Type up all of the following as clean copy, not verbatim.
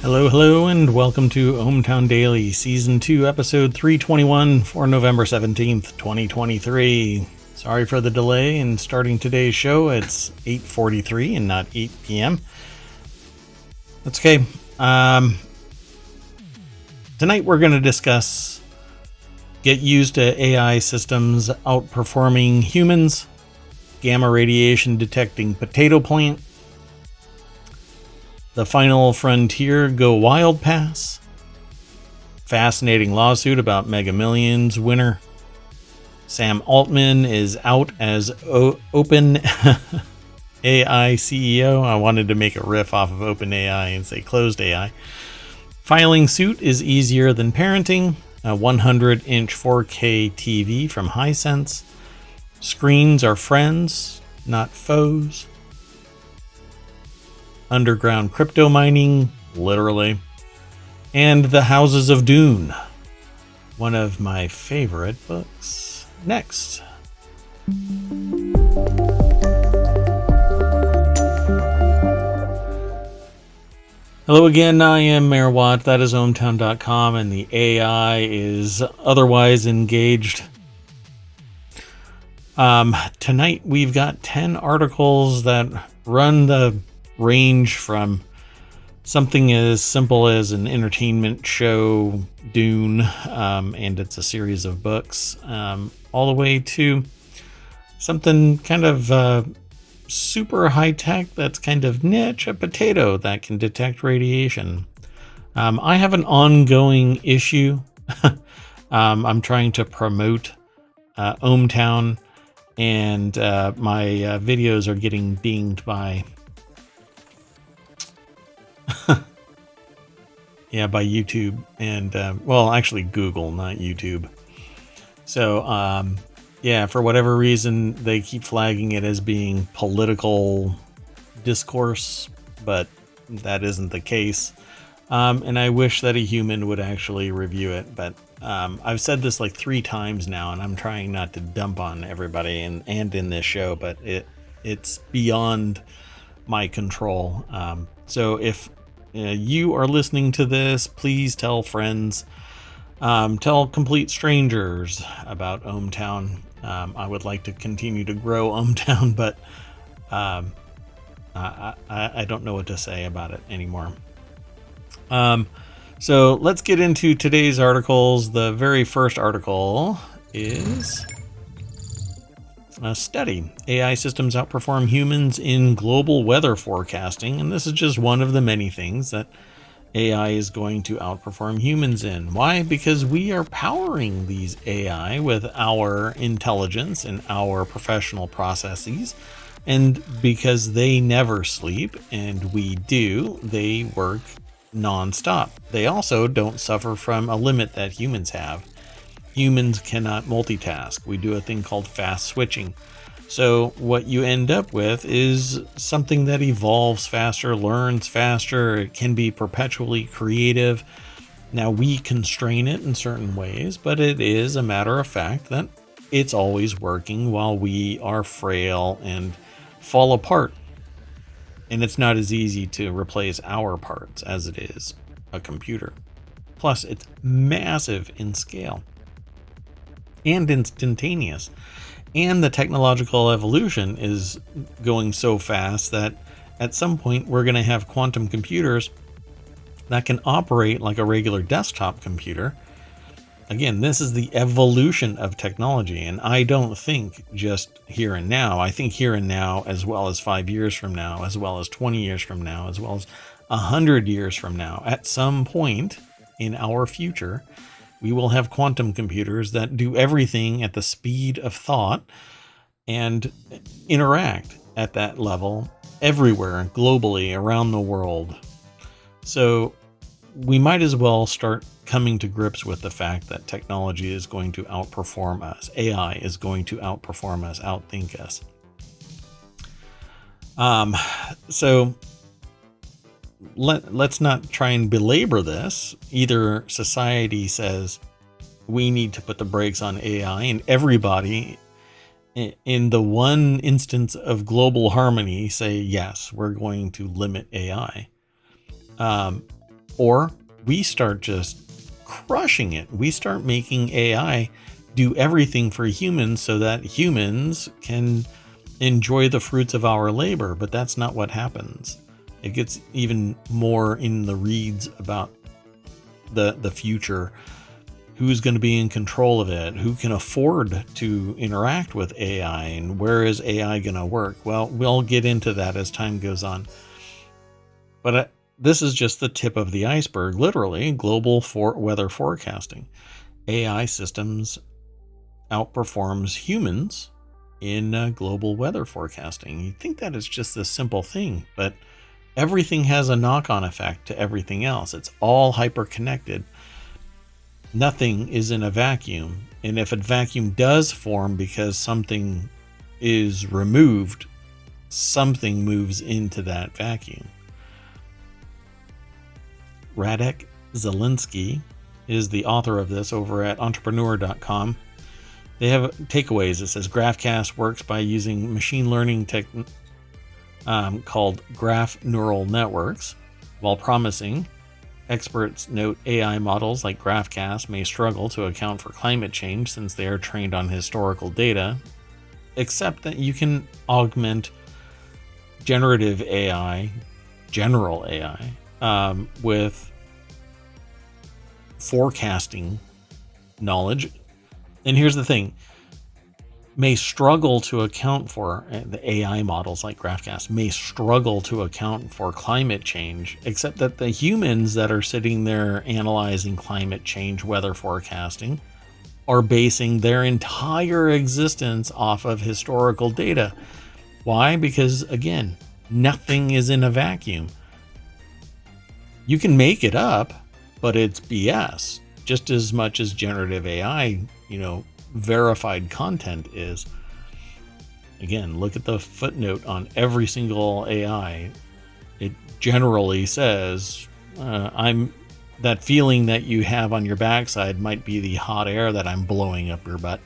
Hello, and welcome to ohmTown Daily, Season 2, Episode 321 for November 17th, 2023. Sorry for the delay in starting today's show. It's 8:43 and not 8 p.m. That's okay. Tonight we're going to discuss get used to AI systems outperforming humans, gamma radiation detecting potato plant, the final frontier go wild pass, fascinating lawsuit about Mega Millions winner, Sam Altman is out as OpenAI CEO. I wanted to make a riff off of OpenAI and say closed AI. Filing suit is easier than parenting. A 100-inch 4K TV from Hisense. Screens are friends, not foes. Underground crypto mining, literally. And the Houses of Dune, one of my favorite books. Next. Hello again, I am Mayor Watt, that is ohmTown.com, and the AI is otherwise engaged. Tonight we've got 10 articles that run the range from something as simple as an entertainment show, Dune, and it's a series of books, all the way to something kind of super high tech that's kind of niche, a potato that can detect radiation. I have an ongoing issue. I'm trying to promote ohmTown, and my videos are getting dinged by by YouTube and actually Google, not YouTube. So for whatever reason they keep flagging it as being political discourse, but that isn't the case. And I wish that a human would actually review it, but I've said this like 3 times now, and I'm trying not to dump on everybody and in this show, but it's beyond my control. So if you are listening to this, please tell friends, tell complete strangers about ohmTown. I would like to continue to grow ohmTown, but I don't know what to say about it anymore. So let's get into today's articles. The very first article is a study. AI systems outperform humans in global weather forecasting. And this is just one of the many things that AI is going to outperform humans in. Why? Because we are powering these AI with our intelligence and our professional processes. And because they never sleep, and we do, they work nonstop. They also don't suffer from a limit that humans have. Humans cannot multitask. We do a thing called fast switching. So what you end up with is something that evolves faster, learns faster. It can be perpetually creative. Now we constrain it in certain ways, but it is a matter of fact that it's always working while we are frail and fall apart. And it's not as easy to replace our parts as it is a computer. Plus, it's massive in scale and instantaneous. And the technological evolution is going so fast that at some point we're going to have quantum computers that can operate like a regular desktop computer. Again, this is the evolution of technology, and I don't think just here and now. I think here and now, as well as 5 years from now, as well as 20 years from now, as well as 100 years from now. At some point in our future, we will have quantum computers that do everything at the speed of thought and interact at that level everywhere, globally, around the world. So we might as well start coming to grips with the fact that technology is going to outperform us. AI is going to outperform us, outthink us. So let's not try and belabor this. Either society says we need to put the brakes on AI, and everybody in the one instance of global harmony say, yes, we're going to limit AI. Or we start just crushing it. We start making AI do everything for humans so that humans can enjoy the fruits of our labor. But that's not what happens. It gets even more in the reeds about the future. Who's going to be in control of it? Who can afford to interact with AI? And where is AI going to work? Well, we'll get into that as time goes on. But this is just the tip of the iceberg, literally, global weather forecasting. AI systems outperforms humans in global weather forecasting. You'd think that is just this simple thing, but everything has a knock-on effect to everything else. It's all hyper-connected. Nothing is in a vacuum. And if a vacuum does form because something is removed, something moves into that vacuum. Radek Zelinsky is the author of this over at entrepreneur.com. They have takeaways. It says GraphCast works by using machine learning called graph neural networks. While promising, experts note AI models like GraphCast may struggle to account for climate change since they are trained on historical data, except that you can augment generative AI, general AI, with forecasting knowledge. And here's the thing, may struggle to account for, the AI models like GraphCast may struggle to account for climate change, except that the humans that are sitting there analyzing climate change weather forecasting are basing their entire existence off of historical data. Why? Because again, nothing is in a vacuum. You can make it up, but it's BS, just as much as generative AI, verified content is. Again, look at the footnote on every single AI. It generally says, that feeling that you have on your backside might be the hot air that I'm blowing up your butt.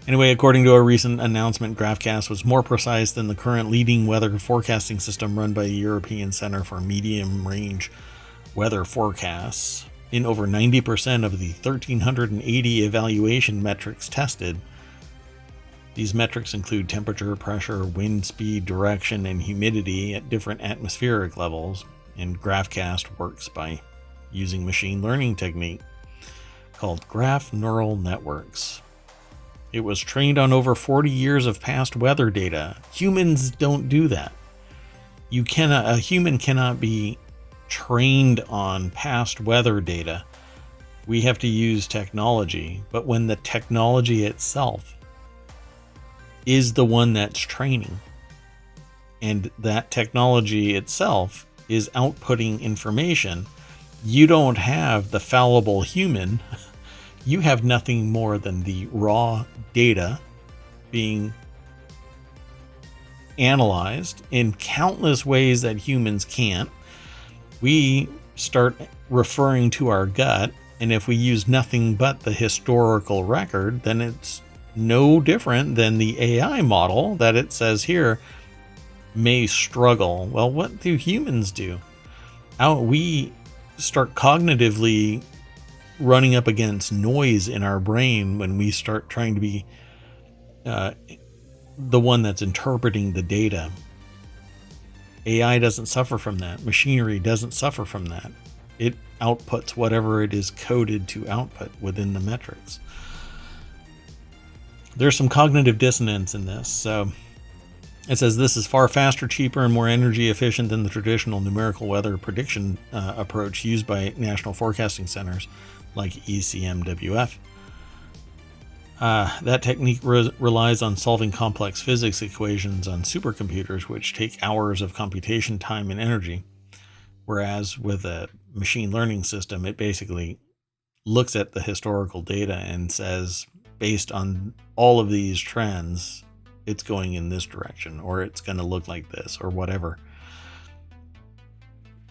Anyway, according to a recent announcement, GraphCast was more precise than the current leading weather forecasting system run by the European Center for Medium Range Weather Forecasts. In over 90% of the 1,380 evaluation metrics tested, these metrics include temperature, pressure, wind speed, direction, and humidity at different atmospheric levels. And GraphCast works by using machine learning technique called graph neural networks. It was trained on over 40 years of past weather data. Humans don't do that. A human cannot be trained on past weather data. We have to use technology, but when the technology itself is the one that's training, and that technology itself is outputting information, you don't have the fallible human. You have nothing more than the raw data being analyzed in countless ways that humans can't. We start referring to our gut, and if we use nothing but the historical record, then it's no different than the AI model that it says here may struggle. Well, what do humans do? We start cognitively running up against noise in our brain when we start trying to be the one that's interpreting the data. AI doesn't suffer from that. Machinery doesn't suffer from that. It outputs whatever it is coded to output within the metrics. There's some cognitive dissonance in this. So it says this is far faster, cheaper, and more energy efficient than the traditional numerical weather prediction approach used by national forecasting centers like ECMWF. That technique relies on solving complex physics equations on supercomputers, which take hours of computation time and energy. Whereas with a machine learning system, it basically looks at the historical data and says, based on all of these trends, it's going in this direction, or it's going to look like this, or whatever.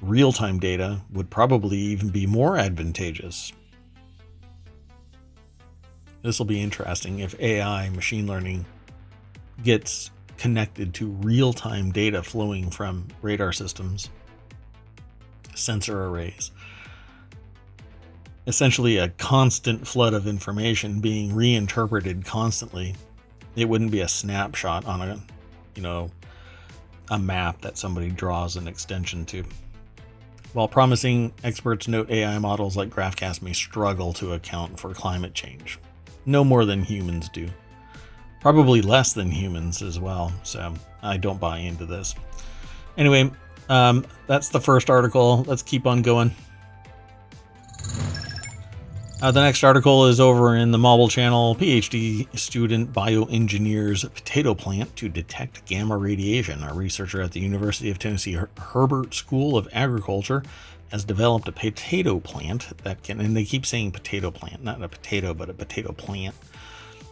Real-time data would probably even be more advantageous. This will be interesting if AI, machine learning, gets connected to real-time data flowing from radar systems, sensor arrays. Essentially a constant flood of information being reinterpreted constantly. It wouldn't be a snapshot on a map that somebody draws an extension to. While promising, experts note AI models like GraphCast may struggle to account for climate change. No more than humans do. Probably less than humans as well, so I don't buy into this. Anyway, that's the first article. Let's keep on going. The next article is over in the Mobile channel. PhD student bioengineers potato plant to detect gamma radiation. A researcher at the University of Tennessee Herbert School of Agriculture has developed a potato plant that can, and they keep saying potato plant, not a potato, but a potato plant,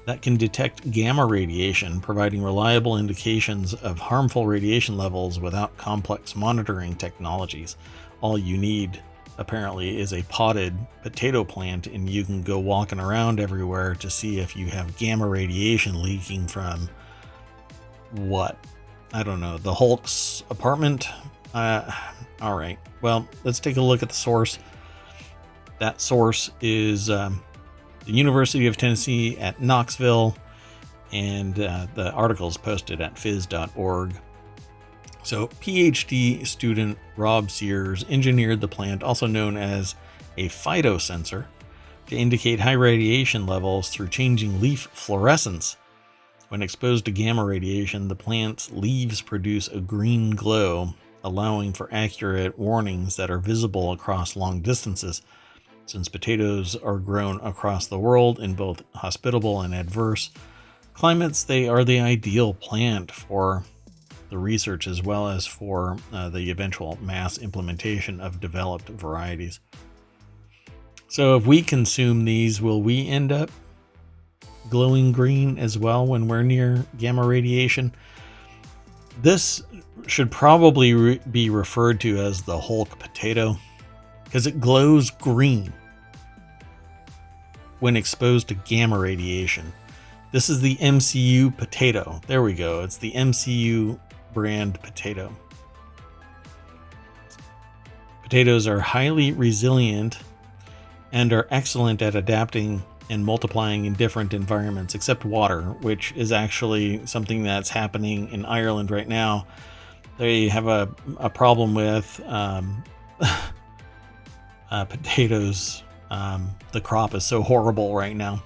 that can detect gamma radiation, providing reliable indications of harmful radiation levels without complex monitoring technologies. All you need, apparently, is a potted potato plant, and you can go walking around everywhere to see if you have gamma radiation leaking from what? I don't know, the Hulk's apartment? All right, well, let's take a look at the source. That source is the University of Tennessee at Knoxville, and the article is posted at phys.org. So, PhD student Rob Sears engineered the plant, also known as a phytosensor, to indicate high radiation levels through changing leaf fluorescence. When exposed to gamma radiation, the plant's leaves produce a green glow, allowing for accurate warnings that are visible across long distances. Since potatoes are grown across the world in both hospitable and adverse climates, they are the ideal plant for the research as well as for the eventual mass implementation of developed varieties. So if we consume these, will we end up glowing green as well when we're near gamma radiation? This should probably be referred to as the Hulk potato, because it glows green when exposed to gamma radiation. This is the MCU potato. There we go. It's the MCU brand potato. Potatoes are highly resilient and are excellent at adapting and multiplying in different environments except water, which is actually something that's happening in Ireland right now. They have a problem with potatoes. The crop is so horrible right now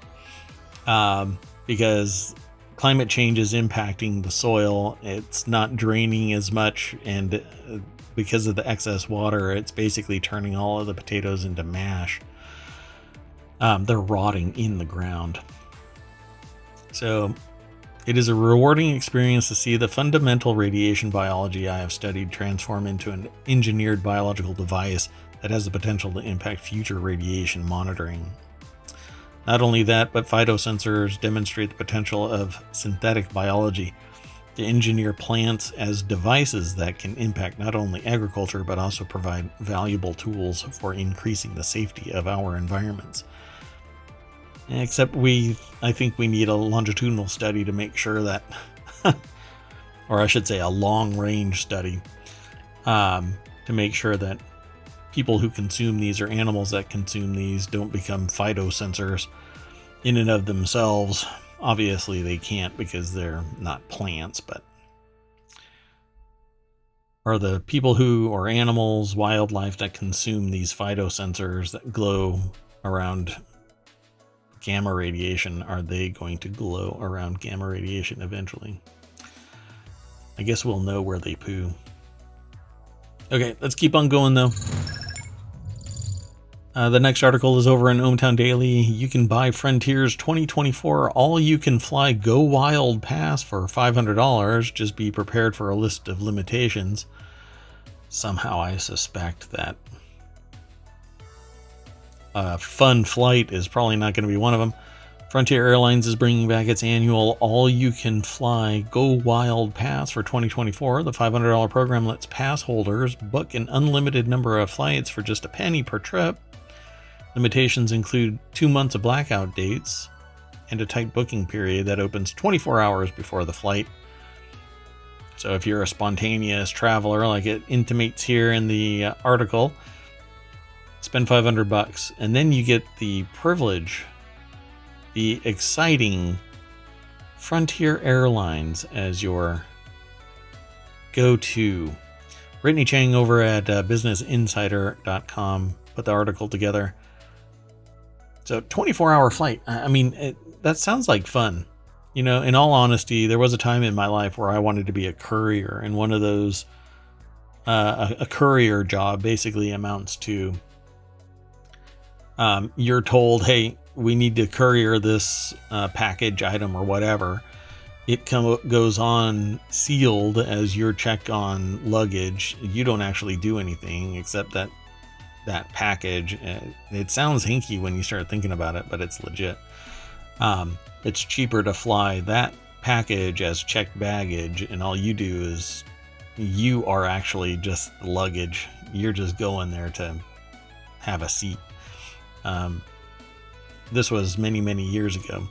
because climate change is impacting the soil. It's not draining as much, and because of the excess water, it's basically turning all of the potatoes into mash. They're rotting in the ground. So it is a rewarding experience to see the fundamental radiation biology I have studied transform into an engineered biological device that has the potential to impact future radiation monitoring. Not only that, but phytosensors demonstrate the potential of synthetic biology to engineer plants as devices that can impact not only agriculture, but also provide valuable tools for increasing the safety of our environments. Except I think we need a longitudinal study to make sure that, or I should say a long-range study, to make sure that people who consume these or animals that consume these don't become phytosensors in and of themselves. Obviously they can't because they're not plants, but are the people who, or animals, wildlife that consume these phytosensors that glow around gamma radiation, are they going to glow around gamma radiation eventually? I guess we'll know where they poo. Okay, let's keep on going though. The next article is over in ohmTown Daily. You can buy Frontier's 2024 all-you-can-fly Go Wild Pass for $500. Just be prepared for a list of limitations. Somehow I suspect that Fun Flight is probably not going to be one of them. Frontier Airlines is bringing back its annual all-you-can-fly Go Wild Pass for 2024. The $500 program lets pass holders book an unlimited number of flights for just a penny per trip. Limitations include 2 months of blackout dates and a tight booking period that opens 24 hours before the flight. So if you're a spontaneous traveler, like it intimates here in the article, spend $500 and then you get the privilege, the exciting Frontier Airlines as your go-to. Brittany Chang over at businessinsider.com put the article together. So 24-hour flight. I mean, that sounds like fun. You know, in all honesty, there was a time in my life where I wanted to be a courier, and one of those, a courier job basically amounts to, you're told, hey, we need to courier this package item or whatever. It goes on sealed as your check on luggage. You don't actually do anything except that package. It sounds hinky when you start thinking about it, but it's legit. It's cheaper to fly that package as checked baggage, and all you do is you are actually just the luggage. You're just going there to have a seat. This was many, many years ago.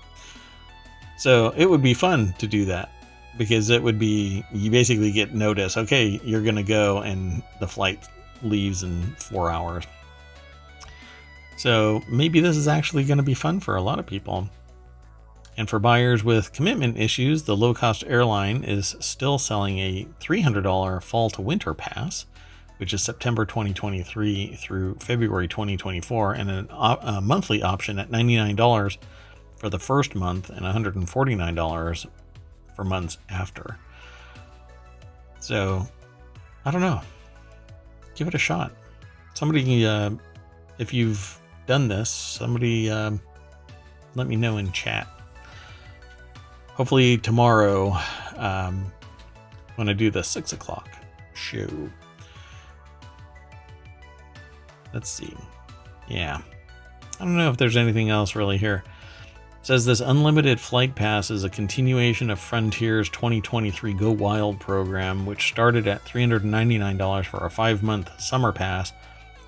So it would be fun to do that, because it would be, you basically get notice, okay, you're going to go, and the flight leaves in 4 hours. So maybe this is actually going to be fun for a lot of people. And for buyers with commitment issues, the low-cost airline is still selling a $300 fall to winter pass, which is September 2023 through February 2024, and a monthly option at $99 for the first month and $149 for months after. So, I don't know. Give it a shot. Somebody, if you've done this, somebody let me know in chat. Hopefully tomorrow, when I do the 6 o'clock show. Let's see. Yeah. I don't know if there's anything else really here. It says this unlimited flight pass is a continuation of Frontier's 2023 Go Wild program, which started at $399 for a 5-month summer pass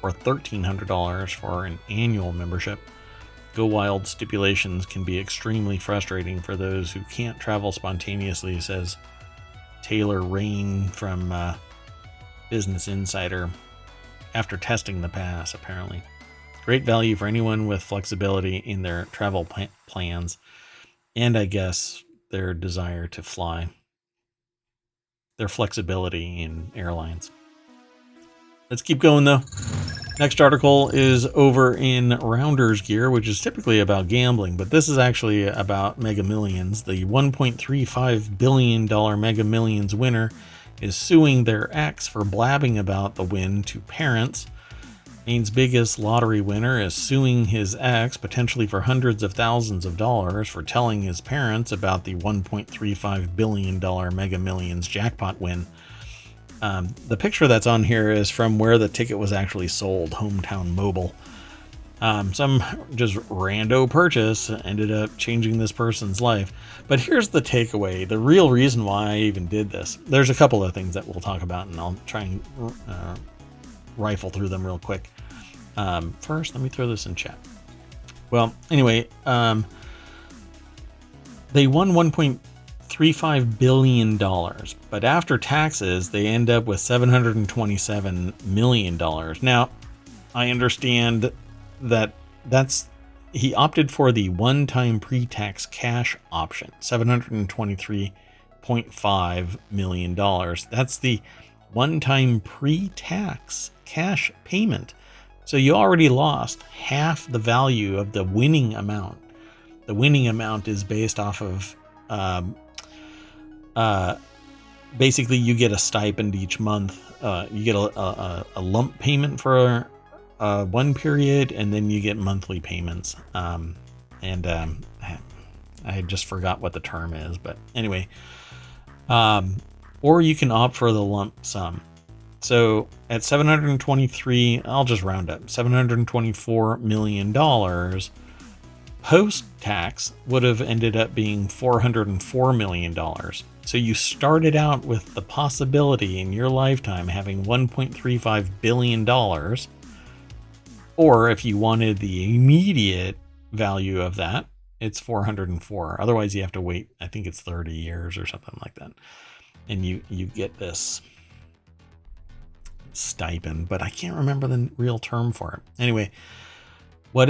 or $1,300 for an annual membership. Go Wild stipulations can be extremely frustrating for those who can't travel spontaneously, says Taylor Rain from Business Insider, after testing the pass, apparently. Great value for anyone with flexibility in their travel plans, and I guess their desire to fly. Their flexibility in airlines. Let's keep going, though. Next article is over in Rounders Gear, which is typically about gambling, but this is actually about Mega Millions. The $1.35 billion Mega Millions winner is suing their ex for blabbing about the win to parents. Maine's biggest lottery winner is suing his ex, potentially for hundreds of thousands of dollars, for telling his parents about the $1.35 billion Mega Millions jackpot win. The picture that's on here is from where the ticket was actually sold, HomeTown Mobile. Some just rando purchase ended up changing this person's life. But here's the takeaway, the real reason why I even did this. There's a couple of things that we'll talk about, and I'll try and rifle through them real quick. First, let me throw this in chat. Well, anyway, they won $1.35 billion, but after taxes, they end up with $727 million. Now, I understand that he opted for the one-time pre-tax cash option, $723.5 million. That's the one-time pre-tax cash payment. So you already lost half the value of the winning amount. The winning amount is based off of basically you get a stipend each month. You get a lump payment for one period, and then you get monthly payments. I just forgot what the term is, but anyway. Or you can opt for the lump sum. So at I'll just round up, $724 million, post-tax would have ended up being $404 million. So you started out with the possibility in your lifetime having $1.35 billion, or if you wanted the immediate value of that, it's 404. Otherwise, you have to wait, I think it's 30 years or something like that. and you get this stipend, but I can't remember the real term for it. Anyway, what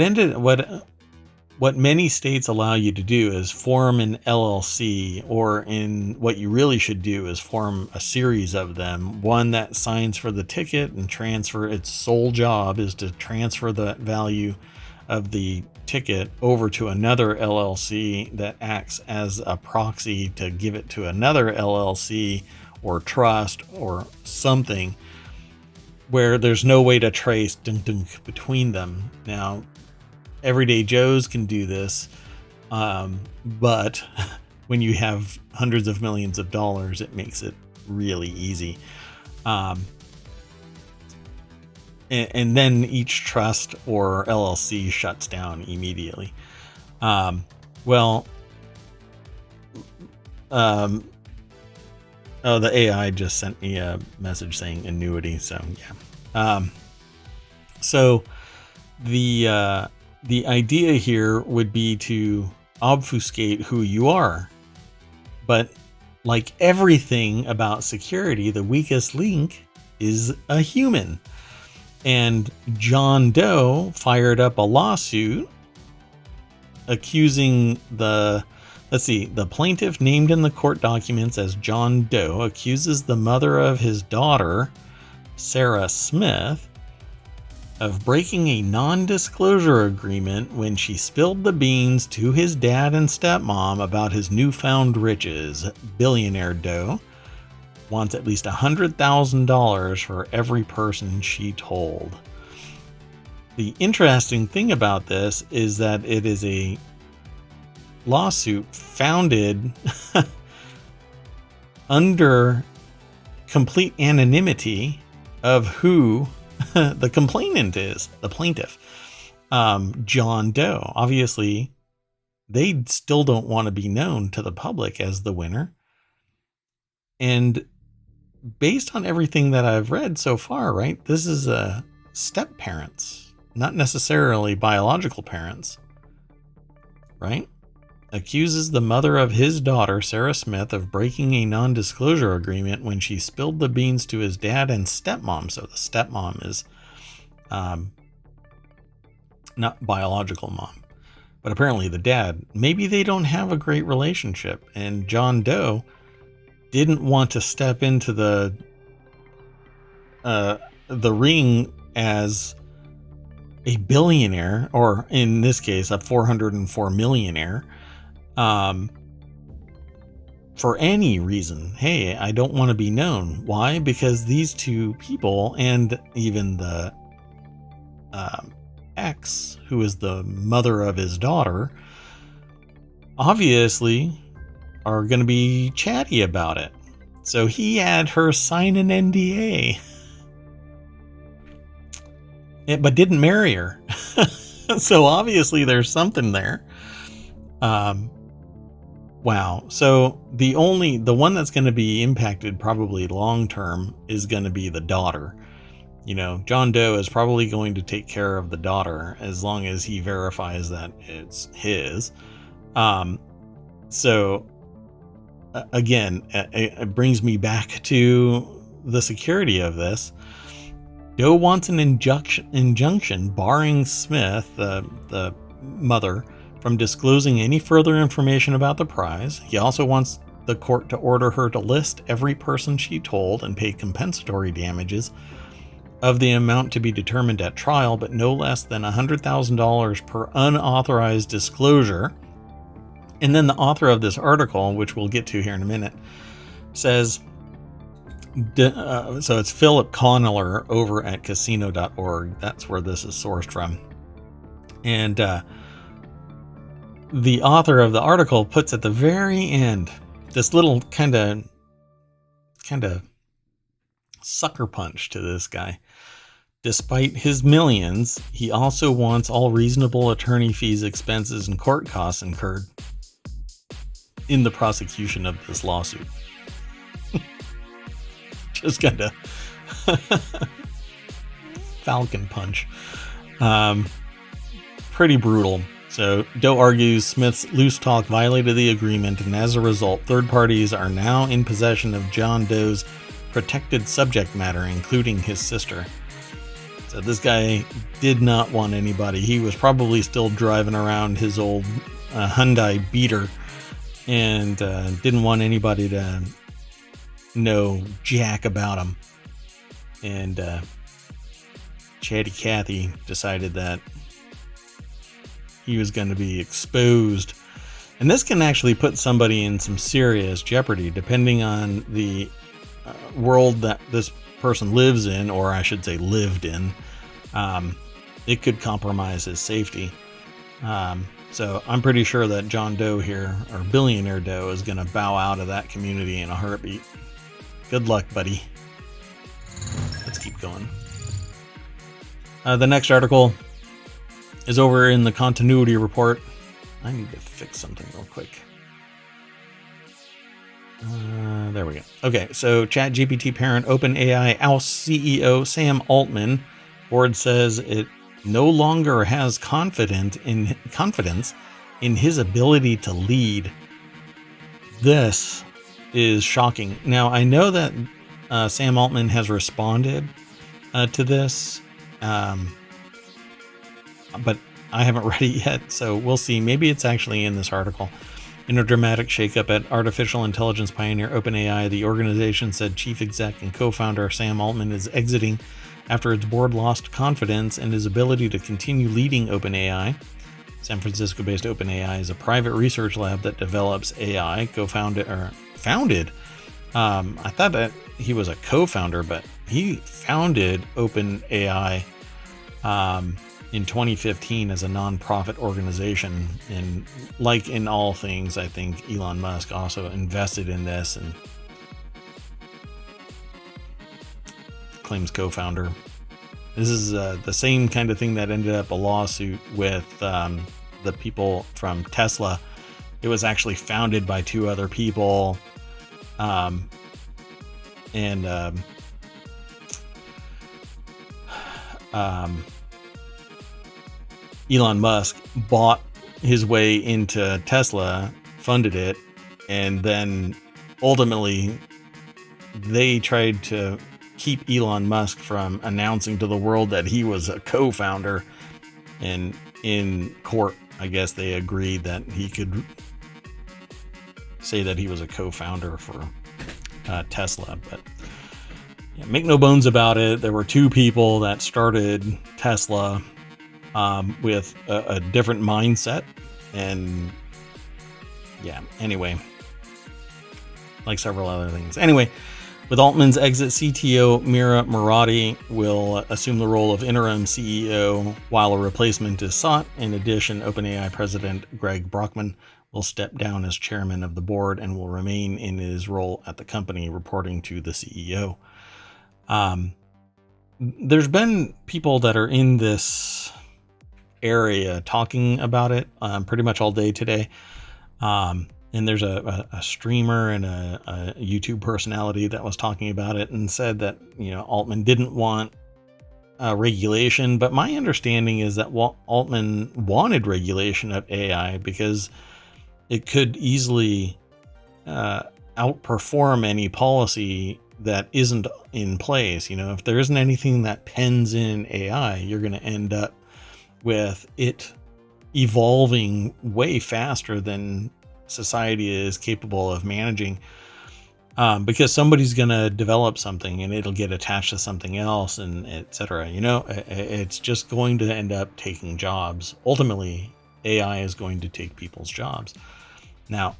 many states allow you to do is form an LLC, or in what you really should do is form a series of them. One that signs for the ticket and transfer. Its sole job is to transfer the value of the ticket over to another LLC that acts as a proxy to give it to another LLC or trust or something, where there's no way to trace between them. Now, everyday Joes can do this, but when you have hundreds of millions of dollars, it makes it really easy. And then each trust or LLC shuts down immediately. Oh, the AI just sent me a message saying annuity. So yeah. So the idea here would be to obfuscate who you are. But like everything about security, the weakest link is a human. And John Doe fired up a lawsuit accusing the plaintiff, named in the court documents as John Doe, accuses the mother of his daughter, Sarah Smith, of breaking a non-disclosure agreement when she spilled the beans to his dad and stepmom about his newfound riches. Billionaire Doe wants at least $100,000 for every person she told. The interesting thing about this is that it is a lawsuit founded under complete anonymity of who the complainant is, the plaintiff, John Doe. Obviously, they still don't want to be known to the public as the winner. And based on everything that I've read so far, right, this is step parents, not necessarily biological parents, right? Accuses the mother of his daughter, Sarah Smith, of breaking a non-disclosure agreement when she spilled the beans to his dad and stepmom. So the stepmom is not biological mom, but apparently the dad. Maybe they don't have a great relationship, and John Doe didn't want to step into the ring as a billionaire, or in this case, a 404 millionaire, for any reason. Hey, I don't want to be known. Why? Because these two people, and even the ex, who is the mother of his daughter, obviously are going to be chatty about it. So he had her sign an NDA, but didn't marry her. So obviously there's something there. Wow. So the one that's going to be impacted probably long term is going to be the daughter. You know, John Doe is probably going to take care of the daughter as long as he verifies that it's his. So again, it brings me back to the security of this. Doe wants an injunction barring Smith, the mother, from disclosing any further information about the prize. He also wants the court to order her to list every person she told and pay compensatory damages of the amount to be determined at trial, but no less than $100,000 per unauthorized disclosure. And then the author of this article, which we'll get to here in a minute, says, so it's Philip Conneller over at casino.org. That's where this is sourced from. And the author of the article puts at the very end this little kind of sucker punch to this guy. Despite his millions, he also wants all reasonable attorney fees, expenses, and court costs incurred in the prosecution of this lawsuit. Just kind of falcon punch. Pretty brutal. So Doe argues Smith's loose talk violated the agreement, and as a result, third parties are now in possession of John Doe's protected subject matter, including his sister. So this guy did not want anybody. He was probably still driving around his old Hyundai Beater and didn't want anybody to know jack about him. And Chatty Cathy decided that he was going to be exposed. And this can actually put somebody in some serious jeopardy, depending on the world that this person lives in, or I should say lived in. It could compromise his safety. So I'm pretty sure that John Doe here, or Billionaire Doe, is going to bow out of that community in a heartbeat. Good luck, buddy. Let's keep going. The next article is over in the continuity report. I need to fix something real quick. There we go. Okay, so ChatGPT parent OpenAI CEO Sam Altman board says it no longer has confidence in his ability to lead. This is shocking. Now, I know that Sam Altman has responded to this, but I haven't read it yet, so we'll see. Maybe it's actually in this article. In a dramatic shakeup at artificial intelligence pioneer OpenAI, the organization said chief exec and co-founder Sam Altman is exiting after its board lost confidence in his ability to continue leading OpenAI. San Francisco-based OpenAI is a private research lab that develops AI, founded. I thought that he was a co-founder, but he founded OpenAI in 2015 as a non-profit organization. And like in all things, I think Elon Musk also invested in this and claims co-founder. This is the same kind of thing that ended up a lawsuit with the people from Tesla. It was actually founded by two other people. Elon Musk bought his way into Tesla, funded it, and then ultimately they tried to keep Elon Musk from announcing to the world that he was a co-founder. And in court, I guess they agreed that he could say that he was a co-founder for Tesla. But yeah, make no bones about it, there were two people that started Tesla with a different mindset. And yeah, anyway, like several other things. Anyway, with Altman's exit, CTO Mira Murati will assume the role of interim CEO while a replacement is sought. In addition, OpenAI president Greg Brockman will step down as chairman of the board and will remain in his role at the company, reporting to the CEO. There's been people that are in this area talking about it pretty much all day today. And there's a streamer and a YouTube personality that was talking about it and said that, Altman didn't want regulation. But my understanding is that Altman wanted regulation of AI because it could easily outperform any policy that isn't in place. If there isn't anything that pens in AI, you're going to end up with it evolving way faster than society is capable of managing, because somebody's going to develop something and it'll get attached to something else, and etc. It's just going to end up taking jobs. Ultimately, AI is going to take people's jobs. Now,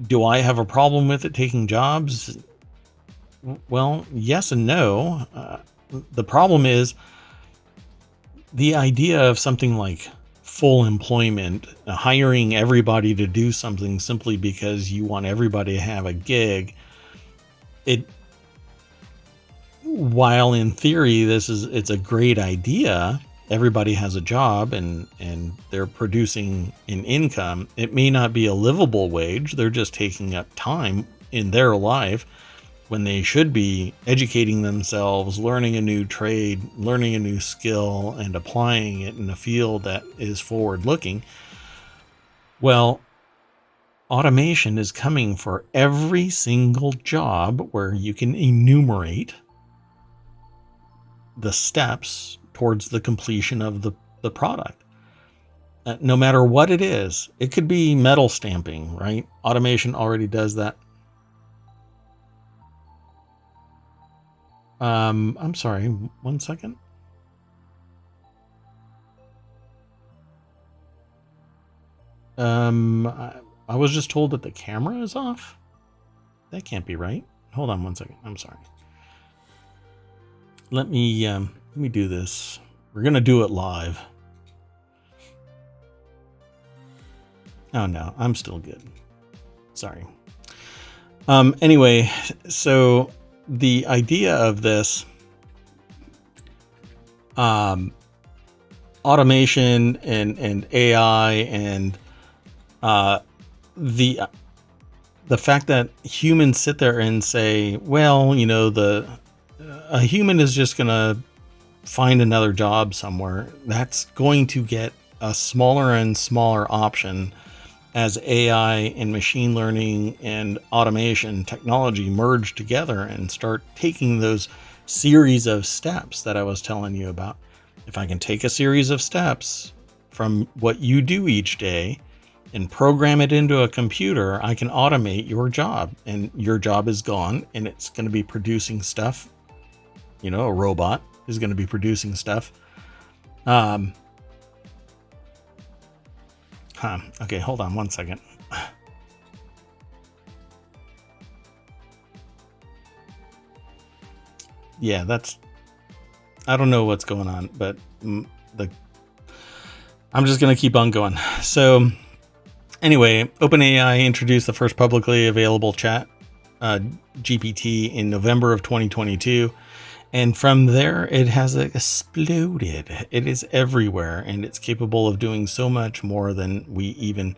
do I have a problem with it taking jobs? Well, yes and no. The problem is the idea of something like full employment, hiring everybody to do something simply because you want everybody to have a gig. While in theory it's a great idea, everybody has a job and they're producing an income. It may not be a livable wage. They're just taking up time in their life when they should be educating themselves, learning a new trade, learning a new skill, and applying it in a field that is forward looking. Well, automation is coming for every single job where you can enumerate the steps towards the completion of the product. No matter what it is, it could be metal stamping, right? Automation already does that. I'm sorry, 1 second. I was just told that the camera is off. That can't be right. Hold on 1 second. I'm sorry. Let me do this. We're gonna do it live. Oh no, I'm still good. Sorry. Anyway, so the idea of this automation and AI and the fact that humans sit there and say, well, you know, a human is just gonna find another job somewhere. That's going to get a smaller and smaller option as AI and machine learning and automation technology merge together and start taking those series of steps that I was telling you about. If I can take a series of steps from what you do each day and program it into a computer, I can automate your job, and your job is gone, and it's going to be producing stuff. You know, a robot is going to be producing stuff. Okay, hold on 1 second. Yeah, I don't know what's going on, but I'm just going to keep on going. So anyway, OpenAI introduced the first publicly available chat GPT in November of 2022. And from there, it has exploded. It is everywhere, and it's capable of doing so much more than we even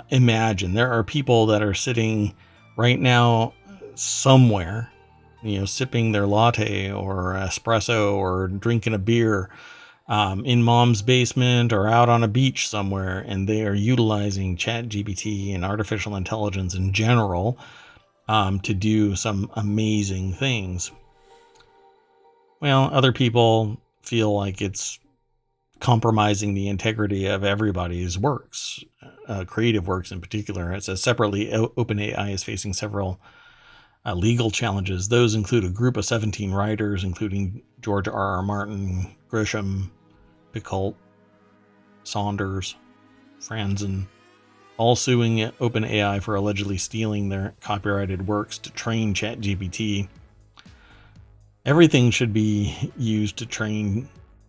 imagine. There are people that are sitting right now somewhere, you know, sipping their latte or espresso or drinking a beer in mom's basement or out on a beach somewhere, and they are utilizing ChatGPT and artificial intelligence in general to do some amazing things. Well, other people feel like it's compromising the integrity of everybody's works, creative works in particular. It says separately, OpenAI is facing several legal challenges. Those include a group of 17 writers, including George R.R. Martin, Grisham, Picoult, Saunders, Franzen, all suing OpenAI for allegedly stealing their copyrighted works to train ChatGPT. Everything should be used to train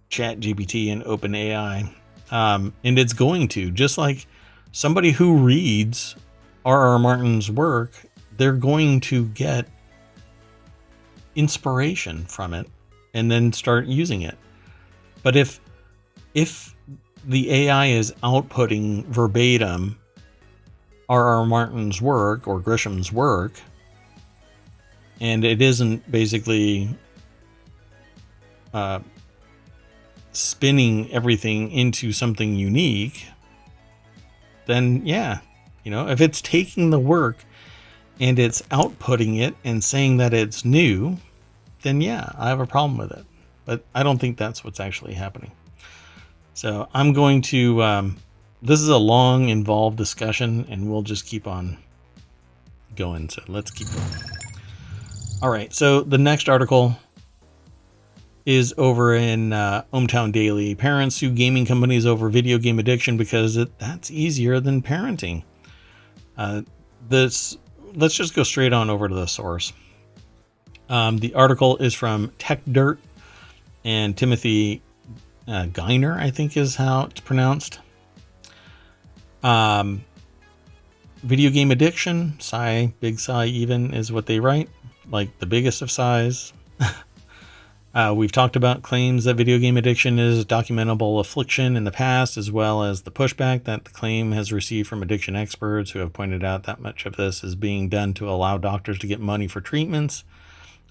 ChatGPT and OpenAI. And it's going to, just like somebody who reads R.R. Martin's work, they're going to get inspiration from it and then start using it. But if the AI is outputting verbatim R.R. Martin's work or Grisham's work, and it isn't basically spinning everything into something unique, then yeah, you know, if it's taking the work and it's outputting it and saying that it's new, then yeah, I have a problem with it. But I don't think that's what's actually happening. So I'm going to, this is a long, involved discussion, and we'll just keep on going. So let's keep going. All right, so the next article is over in ohmTown Daily. Parents sue gaming companies over video game addiction because that's easier than parenting. Let's just go straight on over to the source. The article is from TechDirt and Timothy Geiner, I think is how it's pronounced. Video game addiction, sigh, big sigh even, is what they write, like the biggest of sighs. We've talked about claims that video game addiction is a documentable affliction in the past, as well as the pushback that the claim has received from addiction experts who have pointed out that much of this is being done to allow doctors to get money for treatments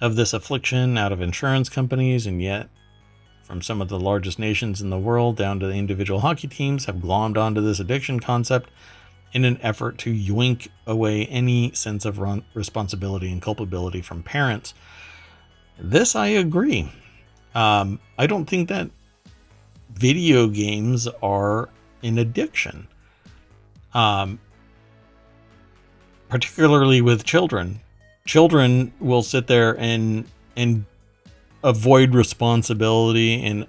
of this affliction out of insurance companies, and yet from some of the largest nations in the world down to the individual hockey teams, have glommed onto this addiction concept in an effort to yoink away any sense of responsibility and culpability from parents. This I agree. I don't think that video games are an addiction, particularly with children. Children will sit there and avoid responsibility and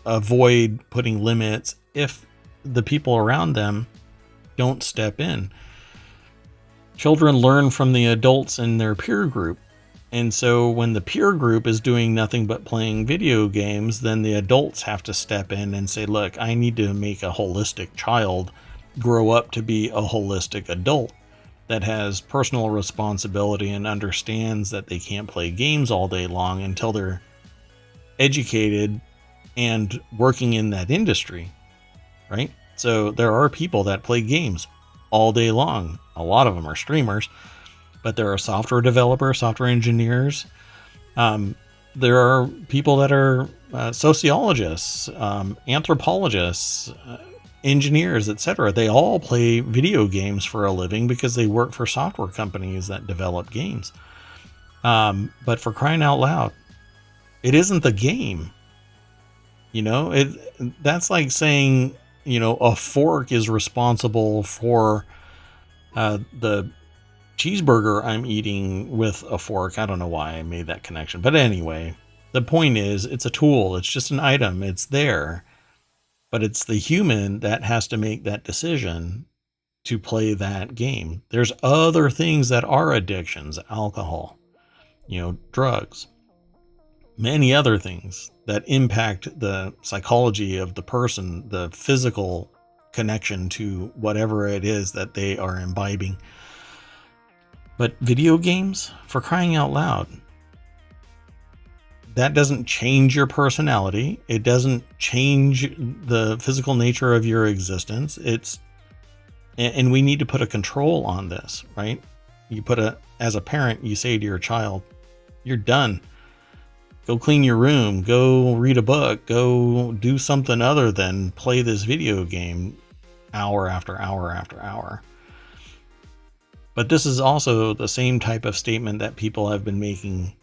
avoid putting limits if the people around them don't step in. Children learn from the adults in their peer group. And so when the peer group is doing nothing but playing video games, then the adults have to step in and say, look, I need to make a holistic child grow up to be a holistic adult that has personal responsibility and understands that they can't play games all day long until they're educated and working in that industry, right? So there are people that play games all day long. A lot of them are streamers, but there are software developers, software engineers. There are people that are sociologists, anthropologists, engineers, etc. They all play video games for a living because they work for software companies that develop games. But for crying out loud, it isn't the game. That's like saying, a fork is responsible for the cheeseburger I'm eating with a fork. I don't know why I made that connection. But anyway, the point is, it's a tool. It's just an item. It's there. But it's the human that has to make that decision to play that game. There's other things that are addictions, alcohol, drugs, many other things that impact the psychology of the person, the physical connection to whatever it is that they are imbibing. But video games, for crying out loud, that doesn't change your personality. It doesn't change the physical nature of your existence. And we need to put a control on this, right? As a parent, you say to your child, you're done. Go clean your room, go read a book, go do something other than play this video game hour after hour after hour. But this is also the same type of statement that people have been making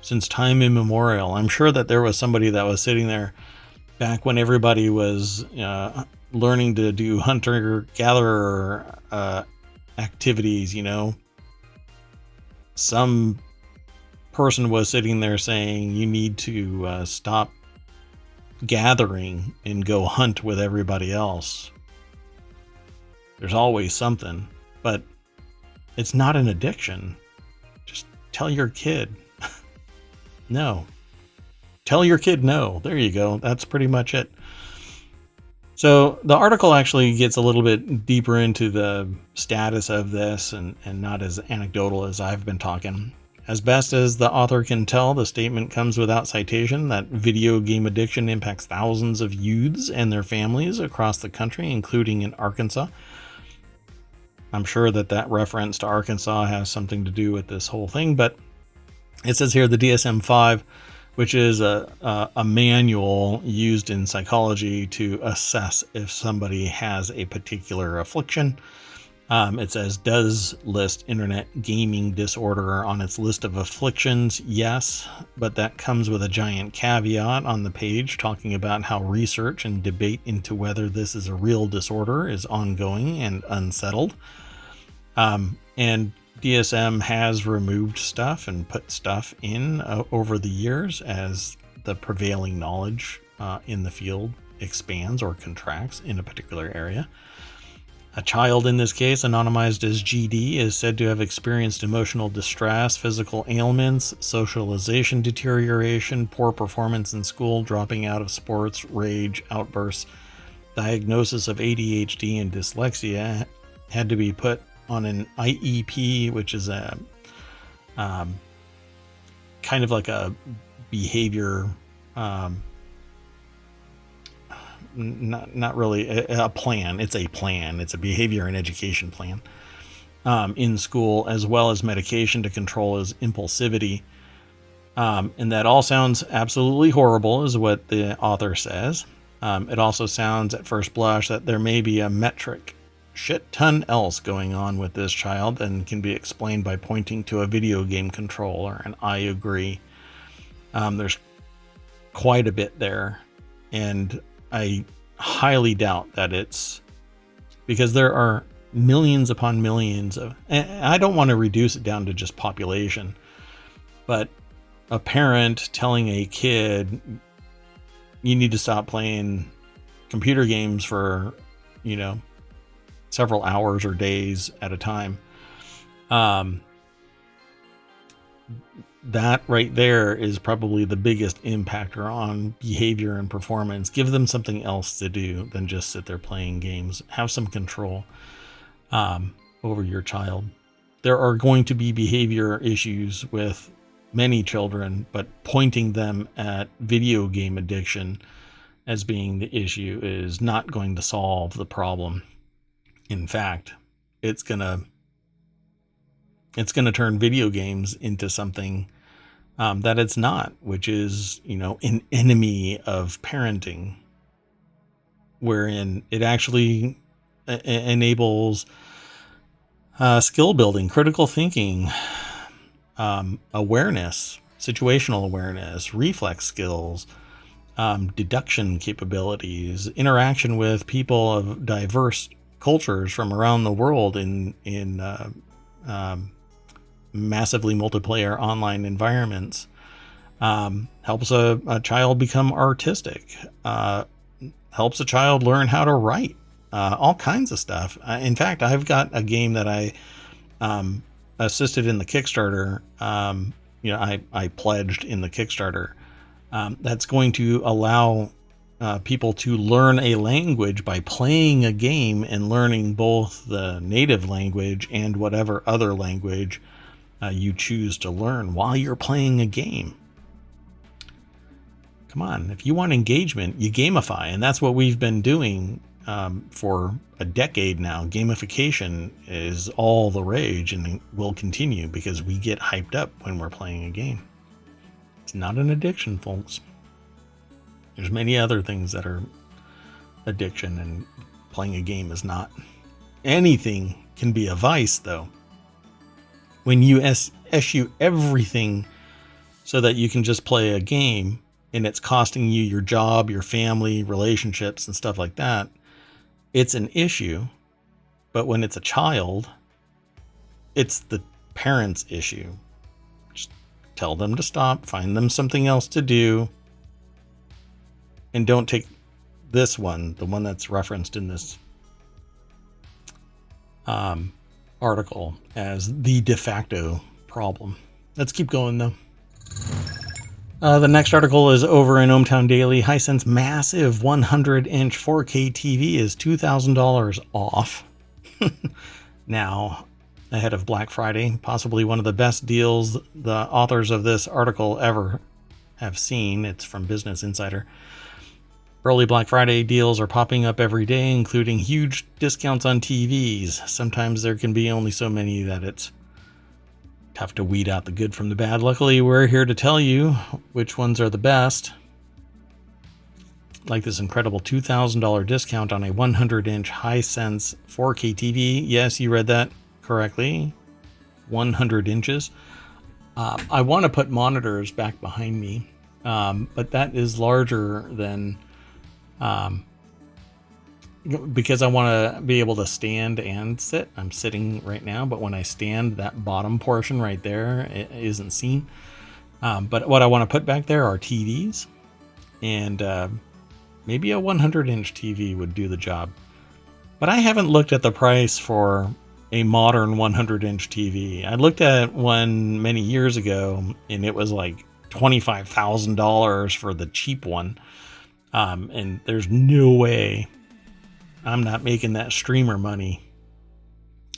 since time immemorial. I'm sure that there was somebody that was sitting there back when everybody was learning to do hunter-gatherer activities, Some person was sitting there saying, you need to stop gathering and go hunt with everybody else. There's always something, but it's not an addiction. Just tell your kid no. Tell your kid no. There you go. That's pretty much it. So the article actually gets a little bit deeper into the status of this and not as anecdotal as I've been talking. As best as the author can tell, the statement comes without citation that video game addiction impacts thousands of youths and their families across the country, including in Arkansas. I'm sure that reference to Arkansas has something to do with this whole thing, but it says here the DSM-5, which is a manual used in psychology to assess if somebody has a particular affliction. It says, does list internet gaming disorder on its list of afflictions? Yes, but that comes with a giant caveat on the page talking about how research and debate into whether this is a real disorder is ongoing and unsettled. And DSM has removed stuff and put stuff in over the years as the prevailing knowledge in the field expands or contracts in a particular area. A child in this case, anonymized as GD, is said to have experienced emotional distress, physical ailments, socialization deterioration, poor performance in school, dropping out of sports, rage, outbursts. Diagnosis of ADHD and dyslexia had to be put on an IEP, which is a kind of like a behavior, not really a plan. It's a plan. It's a behavior and education plan in school, as well as medication to control his impulsivity. And that all sounds absolutely horrible, is what the author says. It also sounds at first blush that there may be a metric shit ton else going on with this child and can be explained by pointing to a video game controller. And I agree. There's quite a bit there. And I highly doubt that it's because there are millions upon millions of, and I don't want to reduce it down to just population, but a parent telling a kid, you need to stop playing computer games for, several hours or days at a time. That right there is probably the biggest impactor on behavior and performance. Give them something else to do than just sit there playing games. Have some control over your child. There are going to be behavior issues with many children, but pointing them at video game addiction as being the issue is not going to solve the problem. In fact, it's going to turn video games into something that it's not, which is, an enemy of parenting, wherein it actually enables skill building, critical thinking, awareness, situational awareness, reflex skills, deduction capabilities, interaction with people of diverse cultures from around the world in massively multiplayer online environments, helps a child become artistic, helps a child learn how to write, all kinds of stuff. In fact, I've got a game that I assisted in the Kickstarter. I pledged in the Kickstarter. That's going to allow people to learn a language by playing a game and learning both the native language and whatever other language you choose to learn while you're playing a game. Come on, if you want engagement, you gamify, and that's what we've been doing for a decade now. Gamification is all the rage and will continue because we get hyped up when we're playing a game. It's not an addiction, folks. There's many other things that are addiction, and playing a game is not. Anything can be a vice, though. When you eschew everything so that you can just play a game and it's costing you your job, your family, relationships, and stuff like that, it's an issue. But when it's a child, it's the parent's issue. Just tell them to stop, find them something else to do, and don't take this one, the one that's referenced in this article, as the de facto problem. Let's keep going, though. The next article is over in ohmTown Daily. Hisense massive 100-inch 4K TV is $2,000 off. Now, ahead of Black Friday, possibly one of the best deals the authors of this article ever have seen. It's from Business Insider. Early Black Friday deals are popping up every day, including huge discounts on TVs. Sometimes there can be only so many that it's tough to weed out the good from the bad. Luckily, we're here to tell you which ones are the best. Like this incredible $2,000 discount on a 100-inch Hisense 4K TV. Yes, you read that correctly. 100 inches. I want to put monitors back behind me, but that is larger than... because I want to be able to stand and sit. I'm sitting right now, but when I stand, that bottom portion right there isn't seen. But what I want to put back there are TVs, and maybe a 100-inch TV would do the job. But I haven't looked at the price for a modern 100-inch TV. I looked at one many years ago, and it was like $25,000 for the cheap one. And there's no way I'm not making that streamer money.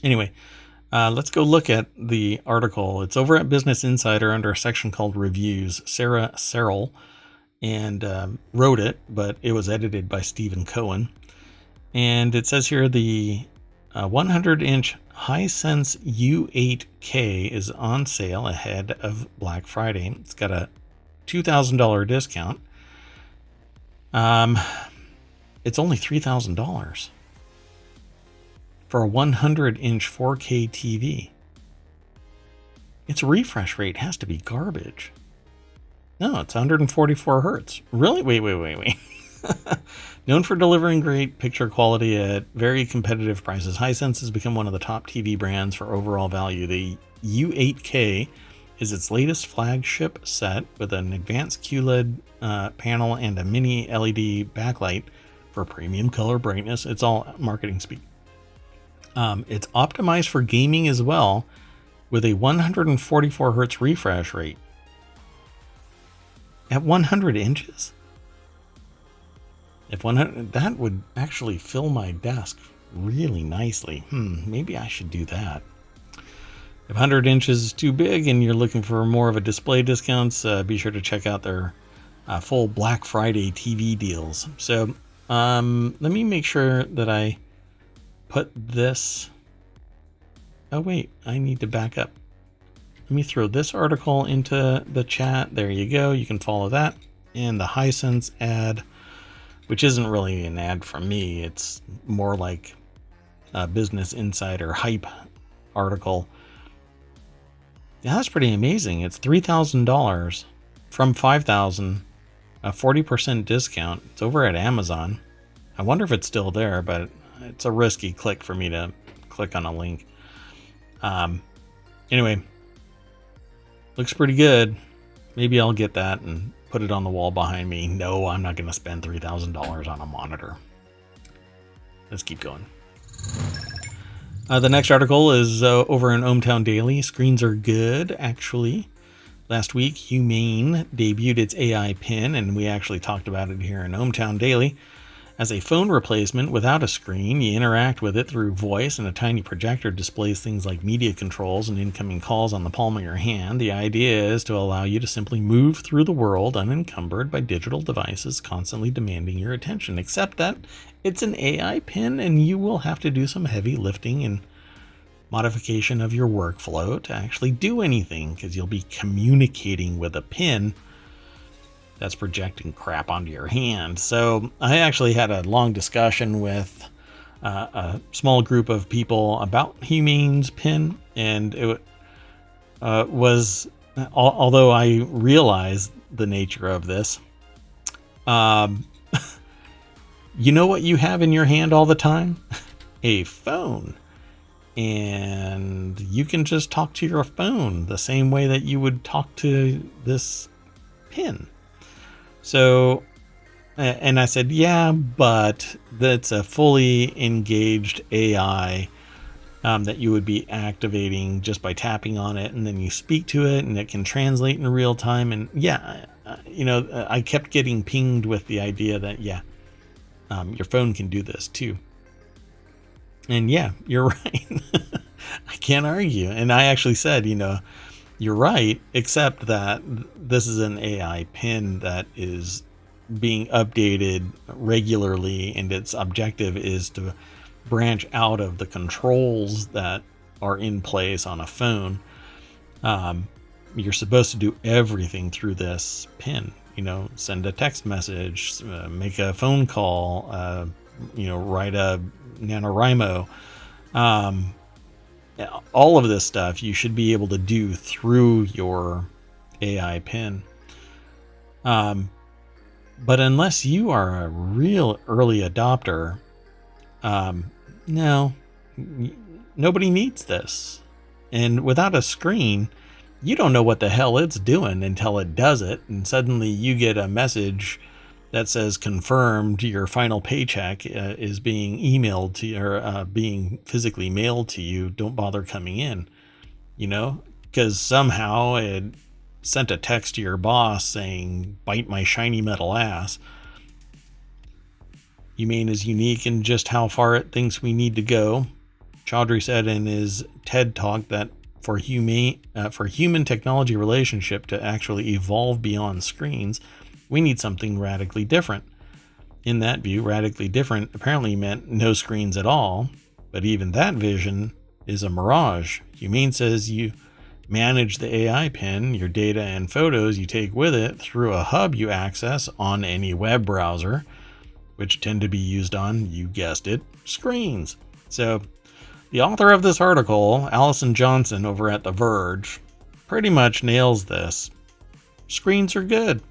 Anyway, let's go look at the article. It's over at Business Insider under a section called Reviews. Sarah Searle and wrote it, but it was edited by Stephen Cohen. And it says here the 100-inch Hisense U8K is on sale ahead of Black Friday. It's got a $2,000 discount. It's only $3,000 for a 100-inch 4K TV. Its refresh rate has to be garbage. No, it's 144 hertz. Really? Wait. Known for delivering great picture quality at very competitive prices, Hisense has become one of the top TV brands for overall value. The U8K is its latest flagship set with an advanced QLED panel and a mini LED backlight for premium color brightness. It's all marketing speak. It's optimized for gaming as well, with a 144 hertz refresh rate at 100 inches. If 100, that would actually fill my desk really nicely. Maybe I should do that. If 100 inches is too big and you're looking for more of a display discounts, be sure to check out their full Black Friday TV deals. So let me make sure that I put this. Oh wait, I need to back up. Let me throw this article into the chat. There you go. You can follow that. And the Hisense ad, which isn't really an ad from me. It's more like a Business Insider hype article. Yeah, that's pretty amazing. It's $3,000 from $5,000, a 40% discount. It's over at Amazon. I wonder if it's still there, but it's a risky click for me to click on a link. Anyway, looks pretty good. Maybe I'll get that and put it on the wall behind me. No, I'm not going to spend $3,000 on a monitor. Let's keep going. The next article is over in ohmTown Daily. Screens are good, actually. Last week, Humane debuted its AI pin, and we actually talked about it here in ohmTown Daily. As a phone replacement without a screen, you interact with it through voice, and a tiny projector displays things like media controls and incoming calls on the palm of your hand. The idea is to allow you to simply move through the world unencumbered by digital devices constantly demanding your attention, except that it's an AI pin and you will have to do some heavy lifting and modification of your workflow to actually do anything, because you'll be communicating with a pin that's projecting crap onto your hand. So I actually had a long discussion with a small group of people about Humane's pin, and it was, although I realized the nature of this, you know what you have in your hand all the time? A phone. And you can just talk to your phone the same way that you would talk to this pin. So, and I said, yeah, but that's a fully engaged AI that you would be activating just by tapping on it, and then you speak to it and it can translate in real time. And yeah, I kept getting pinged with the idea that, your phone can do this too. And yeah, you're right. I can't argue. And I actually said, you're right, except that this is an AI pin that is being updated regularly, and its objective is to branch out of the controls that are in place on a phone. You're supposed to do everything through this pin, send a text message, make a phone call, write a NaNoWriMo. All of this stuff you should be able to do through your AI pin. But unless you are a real early adopter, no, nobody needs this. And without a screen, you don't know what the hell it's doing until it does it. And suddenly you get a message that says confirmed your final paycheck is being emailed to you, or being physically mailed to you. Don't bother coming in, because somehow it sent a text to your boss saying, bite my shiny metal ass. Humane is unique in just how far it thinks we need to go. Chaudhry said in his TED talk that for human technology relationship to actually evolve beyond screens, we need something radically different. In that view, radically different apparently meant no screens at all, but even that vision is a mirage. Humane says you manage the AI pin, your data and photos you take with it through a hub you access on any web browser, which tend to be used on, you guessed it, screens. So the author of this article, Allison Johnson over at The Verge, pretty much nails this. Screens are good.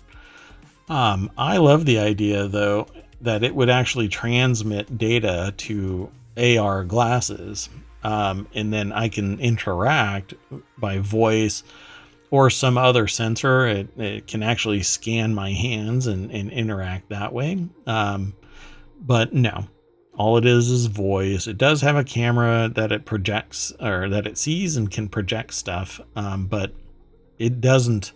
I love the idea, though, that it would actually transmit data to AR glasses, and then I can interact by voice or some other sensor. It can actually scan my hands and interact that way. But no, all it is voice. It does have a camera that it projects, or that it sees and can project stuff, but it doesn't.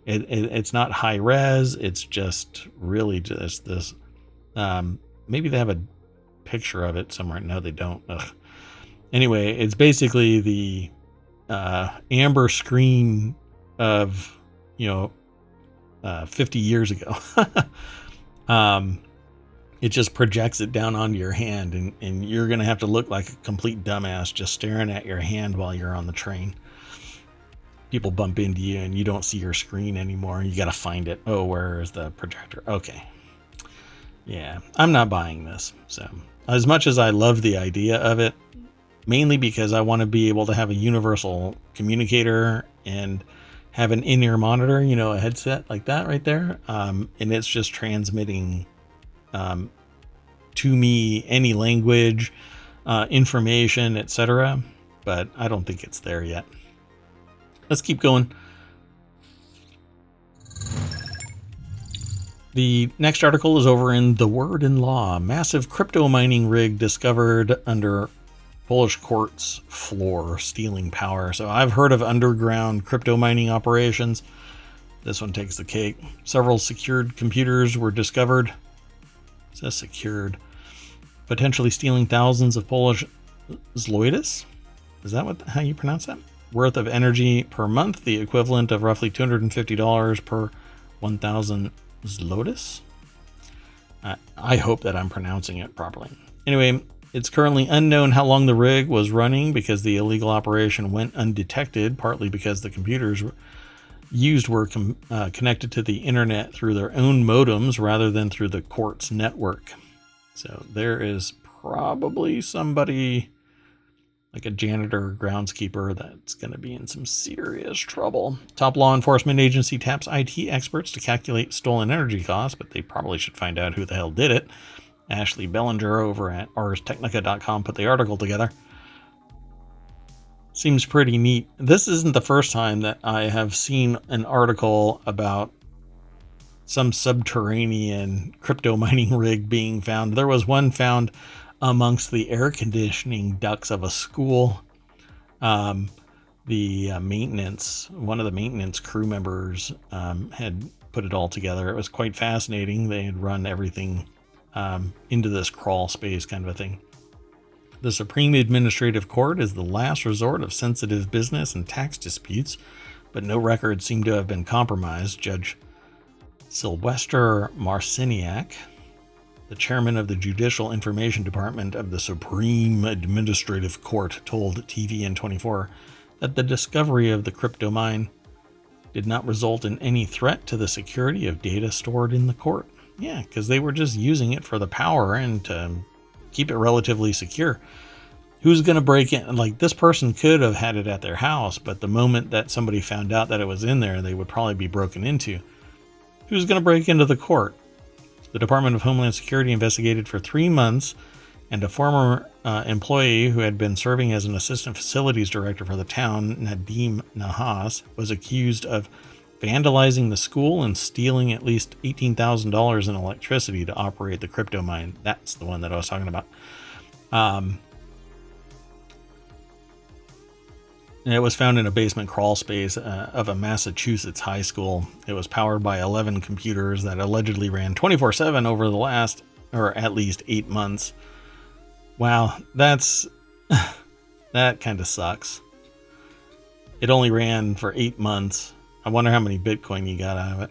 It's not high res. It's just really just this. Maybe they have a picture of it somewhere. No, they don't. Ugh. Anyway, it's basically the amber screen of 50 years ago. It just projects it down onto your hand, and you're gonna have to look like a complete dumbass just staring at your hand while you're on the train. People bump into you and you don't see your screen anymore. You got to find it. Oh, where is the projector? Okay. Yeah, I'm not buying this. So as much as I love the idea of it, mainly because I want to be able to have a universal communicator and have an in-ear monitor, a headset like that right there. And it's just transmitting to me any language, information, etc. But I don't think it's there yet. Let's keep going. The next article is over in The Word and Law. Massive crypto mining rig discovered under Polish court's floor, stealing power. So I've heard of underground crypto mining operations. This one takes the cake. Several secured computers were discovered. It says secured. Potentially stealing thousands of Polish zlotys. Is that how you pronounce that? Worth of energy per month, the equivalent of roughly $250 per 1,000 zlotys. I hope that I'm pronouncing it properly. Anyway, it's currently unknown how long the rig was running because the illegal operation went undetected, partly because the computers used were connected to the internet through their own modems rather than through the court's network. So there is probably somebody like a janitor or groundskeeper that's going to be in some serious trouble. Top law enforcement agency taps IT experts to calculate stolen energy costs, but they probably should find out who the hell did it. Ashley Bellinger over at arstechnica.com put the article together. Seems pretty neat. This isn't the first time that I have seen an article about some subterranean crypto mining rig being found. There was one found amongst the air conditioning ducts of a school. One of the maintenance crew members had put it all together. It was quite fascinating. They had run everything into this crawl space kind of a thing. The Supreme Administrative Court is the last resort of sensitive business and tax disputes, but no records seem to have been compromised. Judge Sylwester Marciniak, the chairman of the Judicial Information Department of the Supreme Administrative Court, told TVN24 that the discovery of the crypto mine did not result in any threat to the security of data stored in the court. Yeah, because they were just using it for the power and to keep it relatively secure. Who's going to break in? Like, this person could have had it at their house, but the moment that somebody found out that it was in there, they would probably be broken into. Who's going to break into the court? The Department of Homeland Security investigated for 3 months, and a former employee who had been serving as an assistant facilities director for the town, Nadim Nahas, was accused of vandalizing the school and stealing at least $18,000 in electricity to operate the crypto mine. That's the one that I was talking about. It was found in a basement crawl space of a Massachusetts high school. It was powered by 11 computers that allegedly ran 24/7 over the last, or at least 8 months. Wow, that kind of sucks. It only ran for 8 months. I wonder how many Bitcoin you got out of it.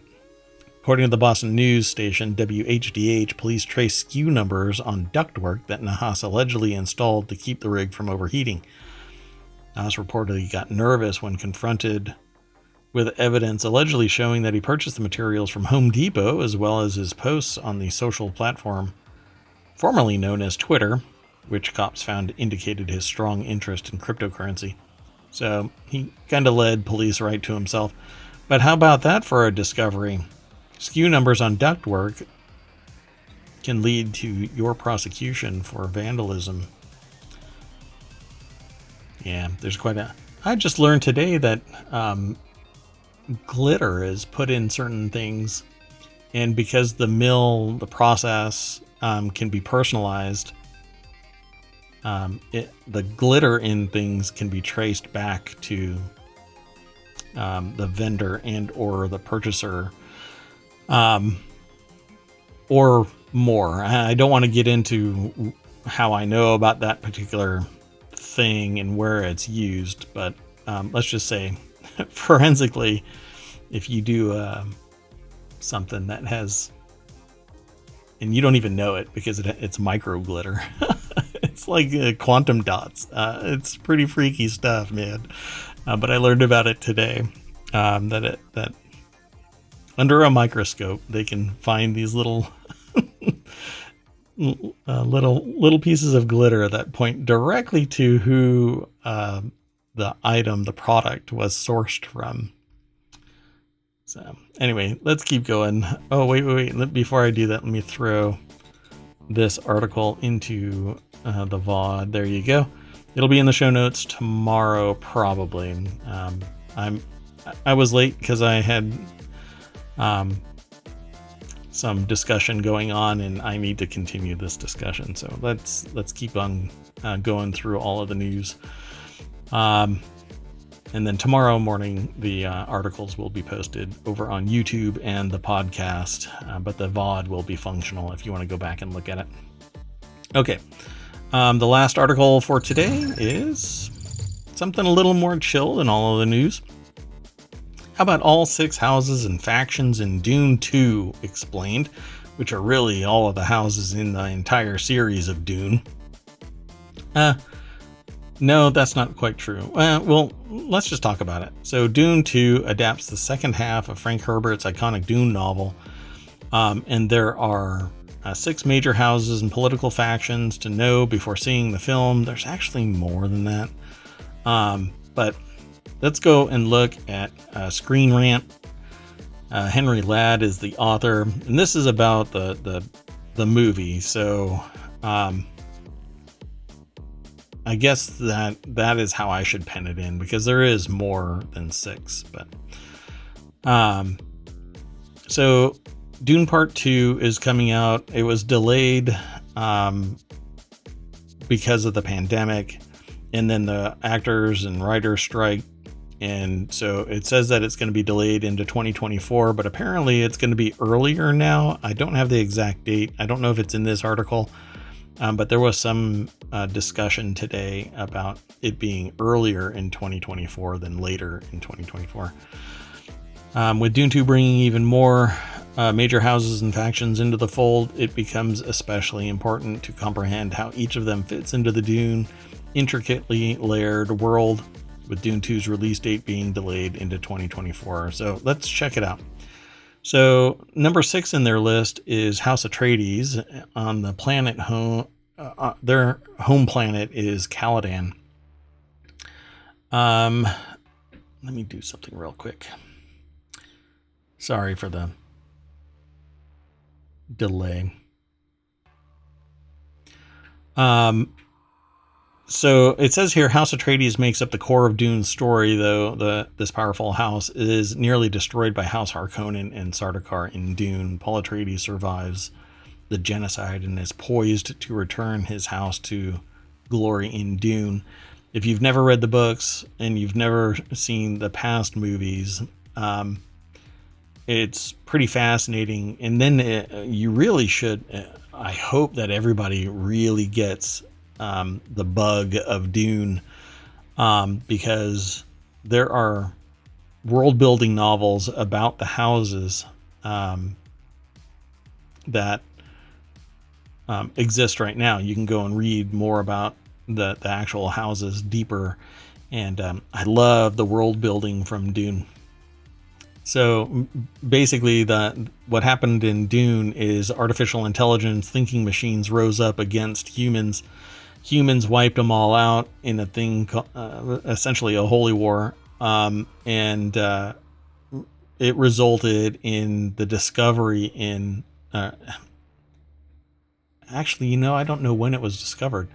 According to the Boston news station WHDH, police traced SKU numbers on ductwork that Nahas allegedly installed to keep the rig from overheating. House reportedly got nervous when confronted with evidence allegedly showing that he purchased the materials from Home Depot, as well as his posts on the social platform formerly known as Twitter, which cops found indicated his strong interest in cryptocurrency. So he kind of led police right to himself. But how about that for a discovery? SKU numbers on ductwork can lead to your prosecution for vandalism. Yeah, there's quite a... I just learned today that glitter is put in certain things, and because the process can be personalized, the glitter in things can be traced back to the vendor and or the purchaser, or more. I don't want to get into how I know about that particular thing and where it's used, but let's just say forensically, if you do something that has, and you don't even know it because it's micro glitter, it's like quantum dots. It's pretty freaky stuff, man. But I learned about it today. That under a microscope they can find these little little pieces of glitter that point directly to who the item, the product, was sourced from. So anyway, let's keep going. Oh, wait. Before I do that, let me throw this article into the VOD. There you go. It'll be in the show notes tomorrow, probably. I was late because I had some discussion going on, and I need to continue this discussion. So let's keep on going through all of the news. And then tomorrow morning, the articles will be posted over on YouTube and the podcast, but the VOD will be functional if you want to go back and look at it. Okay. The last article for today is something a little more chill than all of the news. How about all 6 houses and factions in Dune 2 explained, which are really all of the houses in the entire series of Dune? No, that's not quite true. Well, let's just talk about it. So Dune 2 adapts the second half of Frank Herbert's iconic Dune novel, and there are 6 major houses and political factions to know before seeing the film. There's actually more than that. But let's go and look at Screen Rant. Henry Ladd is the author, and this is about the movie. So I guess that is how I should pen it in, because there is more than 6. But so Dune Part 2 is coming out. It was delayed because of the pandemic, and then the actors and writers strike. And so it says that it's going to be delayed into 2024, but apparently it's going to be earlier now. I don't have the exact date. I don't know if it's in this article, but there was some discussion today about it being earlier in 2024 than later in 2024. With Dune 2 bringing even more major houses and factions into the fold, it becomes especially important to comprehend how each of them fits into the Dune intricately layered world, with Dune 2's release date being delayed into 2024. So let's check it out. So number 6 in their list is House Atreides on the planet home. Their home planet is Caladan. Let me do something real quick. Sorry for the delay. So it says here, House Atreides makes up the core of Dune's story, though this powerful house is nearly destroyed by House Harkonnen and Sardaukar in Dune. Paul Atreides survives the genocide and is poised to return his house to glory in Dune. If you've never read the books and you've never seen the past movies, it's pretty fascinating. And then you really should, I hope that everybody really gets the bug of Dune, because there are world building novels about the houses that exist right now. You can go and read more about the actual houses deeper And I love the world building from Dune. So basically, what happened in Dune is artificial intelligence, thinking machines rose up against humans. Humans wiped them all out in a thing, essentially a holy war, and it resulted in the discovery in. Actually, I don't know when it was discovered,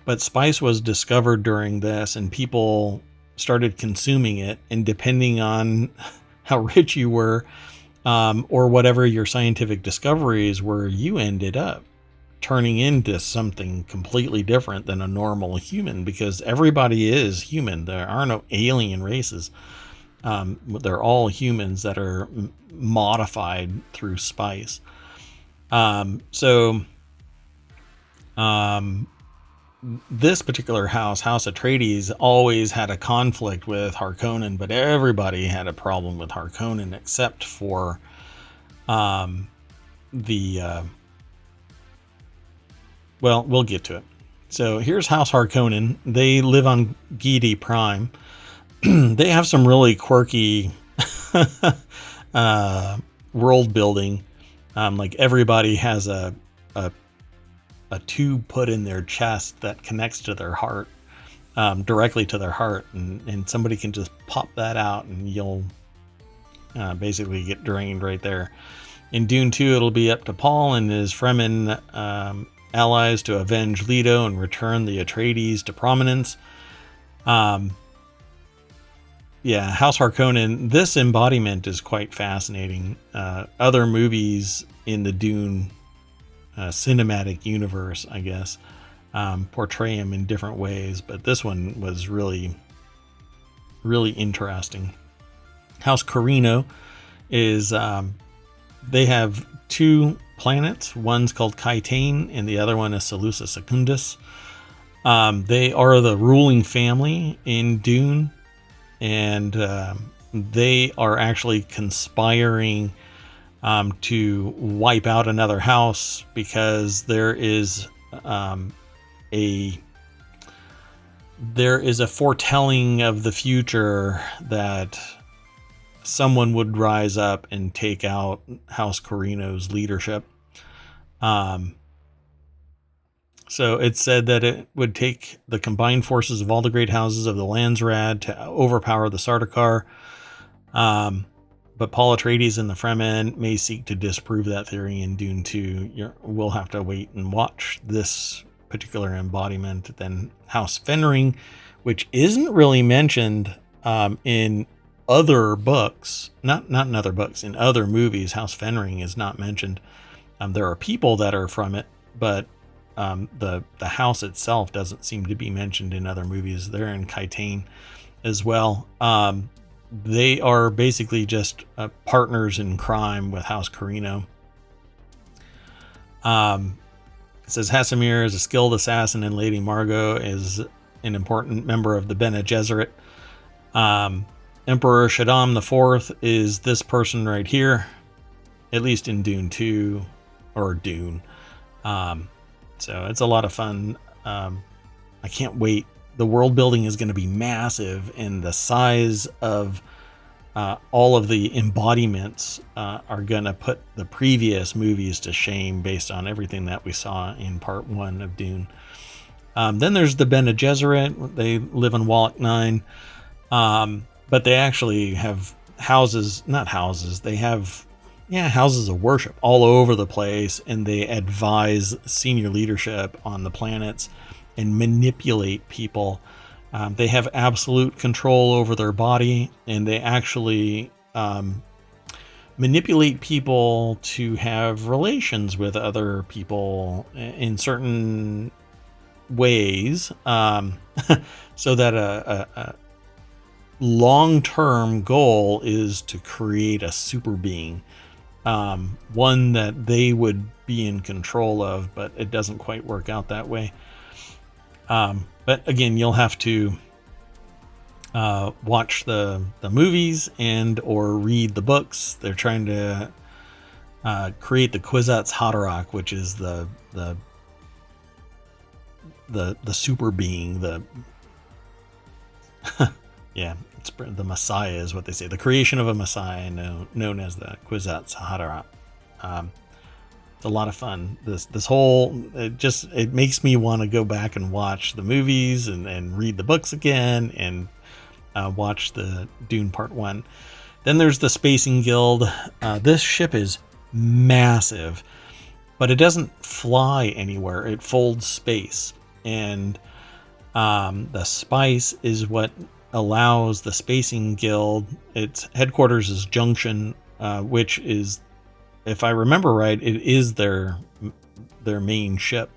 but spice was discovered during this, and people started consuming it. And depending on how rich you were, or whatever your scientific discoveries were, you ended up turning into something completely different than a normal human, because everybody is human. There are no alien races. They're all humans that are modified through spice. So this particular House Atreides, always had a conflict with Harkonnen, but everybody had a problem with Harkonnen except for well, we'll get to it. So here's House Harkonnen. They live on Gidi Prime. They have some really quirky world building. Like everybody has a tube put in their chest that connects to their heart, directly to their heart, and somebody can just pop that out and you'll basically get drained right there. In Dune 2, it'll be up to Paul and his Fremen allies to avenge Leto and return the Atreides to prominence. House Harkonnen, this embodiment is quite fascinating. Other movies in the Dune cinematic universe, I guess, portray him in different ways, but this one was really, really interesting. House Carino is, they have two planets. One's called Kaitane, and the other one is Salusa Secundus. They are the ruling family in Dune, and they are actually conspiring to wipe out another house, because there is a foretelling of the future that someone would rise up and take out House Carino's leadership. So it said that it would take the combined forces of all the great houses of the Landsraad to overpower the Sardaukar. But Paul Atreides and the Fremen may seek to disprove that theory in Dune 2. We'll have to wait and watch this particular embodiment. Then House Fenring, which isn't really mentioned in other books, not in other books, in other movies. House Fenring is not mentioned. There are people that are from it, but the house itself doesn't seem to be mentioned in other movies. They're in Kaitane as well. They are basically just partners in crime with House Carino. It says Hasamir is a skilled assassin, and Lady Margot is an important member of the Bene Gesserit. Emperor Shaddam IV is this person right here, at least in Dune 2 or Dune. So it's a lot of fun. I can't wait. The world building is going to be massive, and the size of all of the embodiments are going to put the previous movies to shame based on everything that we saw in part 1 of Dune. Then there's the Bene Gesserit. They live in Wallach 9, but they actually have houses, not houses, they have houses of worship all over the place, and they advise senior leadership on the planets and manipulate people. They have absolute control over their body, and they actually manipulate people to have relations with other people in certain ways, so that a long-term goal is to create a super being, one that they would be in control of, but it doesn't quite work out that way. But again, you'll have to watch the movies and or read the books. They're trying to create the Kwisatz Haderach, which is the super being, Yeah, it's the Messiah is what they say. The creation of a Messiah, known as the Kwisatz Haderach. It's a lot of fun. This whole it makes me want to go back and watch the movies and read the books again and watch the Dune Part 1. Then there's the Spacing Guild. This ship is massive, but it doesn't fly anywhere. It folds space, and the spice is what allows the Spacing Guild. Its headquarters is Junction, which is, if I remember right, it is their main ship.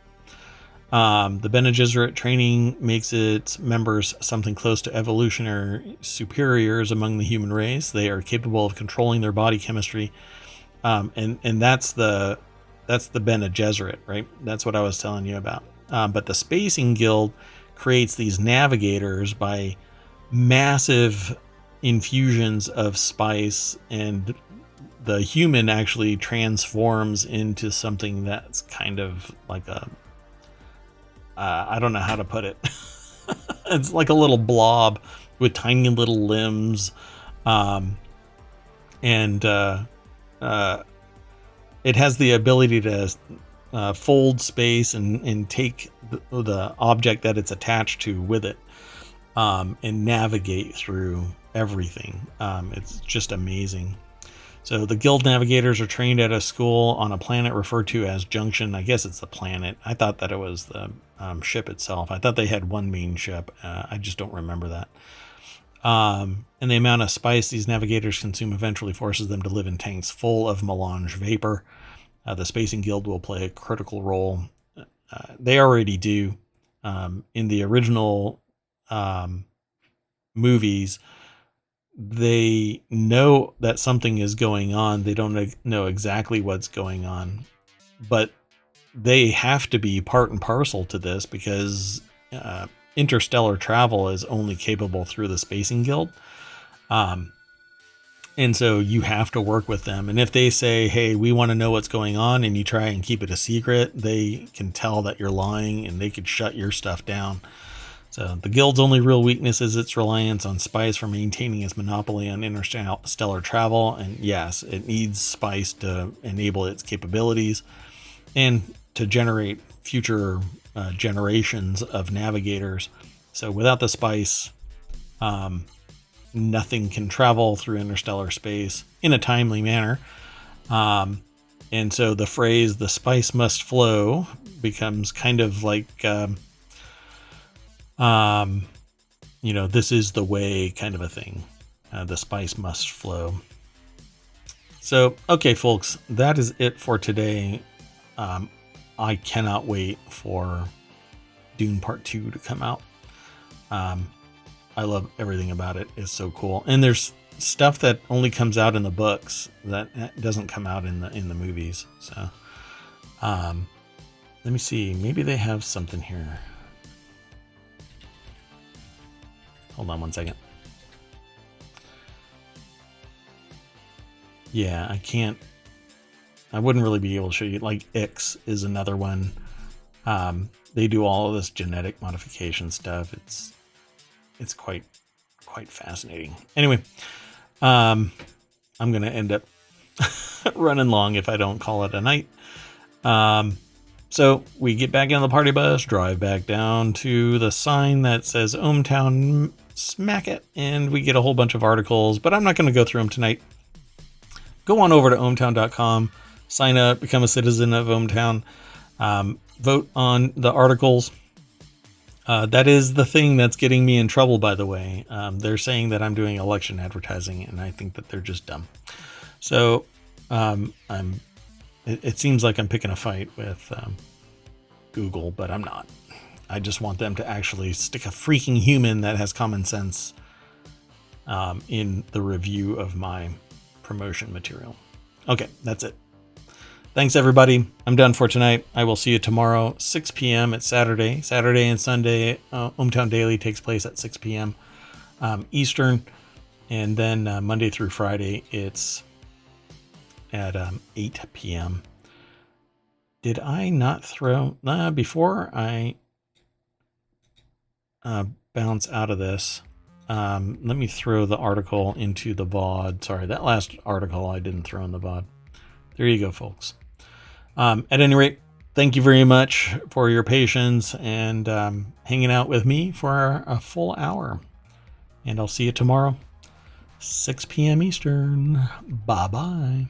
The Bene Gesserit training makes its members something close to evolutionary superiors among the human race. They are capable of controlling their body chemistry, and that's the Bene Gesserit, right? That's what I was telling you about. But the Spacing Guild creates these navigators by massive infusions of spice, and the human actually transforms into something that's kind of like a I don't know how to put it. It's like a little blob with tiny little limbs, and it has the ability to fold space and take the object that it's attached to with it, and navigate through everything. It's just amazing. So the guild navigators are trained at a school on a planet referred to as Junction. I guess it's the planet. I thought that it was the ship itself. I thought they had one main ship. I just don't remember that. And the amount of spice these navigators consume eventually forces them to live in tanks full of melange vapor. The Spacing Guild will play a critical role. They already do. In the original movies, they know that something is going on. They don't know exactly what's going on, but they have to be part and parcel to this because interstellar travel is only capable through the Spacing Guild. And so you have to work with them. And if they say, hey, we want to know what's going on, and you try and keep it a secret, they can tell that you're lying and they could shut your stuff down. So the guild's only real weakness is its reliance on spice for maintaining its monopoly on interstellar travel. And yes, it needs spice to enable its capabilities and to generate future generations of navigators. So without the spice, nothing can travel through interstellar space in a timely manner. And so the phrase, the spice must flow, becomes kind of like... this is the way kind of a thing. The spice must flow. So, okay, folks, that is it for today. I cannot wait for Dune Part 2 to come out. I love everything about it. It's so cool. And there's stuff that only comes out in the books that doesn't come out in the movies. So, let me see. Maybe they have something here. Hold on one second. Yeah, I wouldn't really be able to show you. Like X is another one. They do all of this genetic modification stuff. It's quite fascinating. Anyway, I'm going to end up running long if I don't call it a night. So we get back in the party bus, drive back down to the sign that says ohmTown, smack it, and we get a whole bunch of articles, but I'm not going to go through them tonight. Go on over to ohmTown.com, sign up, become a citizen of ohmTown, vote on the articles. That is the thing that's getting me in trouble, by the way. They're saying that I'm doing election advertising, and I think that they're just dumb. So it seems like I'm picking a fight with Google, but I'm not. I just want them to actually stick a freaking human that has common sense in the review of my promotion material. Okay, that's it. Thanks, everybody. I'm done for tonight. I will see you tomorrow, 6 p.m. It's Saturday. Saturday and Sunday, ohmTown Daily takes place at 6 p.m. Eastern. And then Monday through Friday, it's at 8 p.m. Did I not throw... before I bounce out of this, Let me throw the article into the VOD. Sorry, that last article I didn't throw in the VOD. There you go, folks. At any rate, thank you very much for your patience and hanging out with me for a full hour. And I'll see you tomorrow, 6 p.m. Eastern. Bye-bye.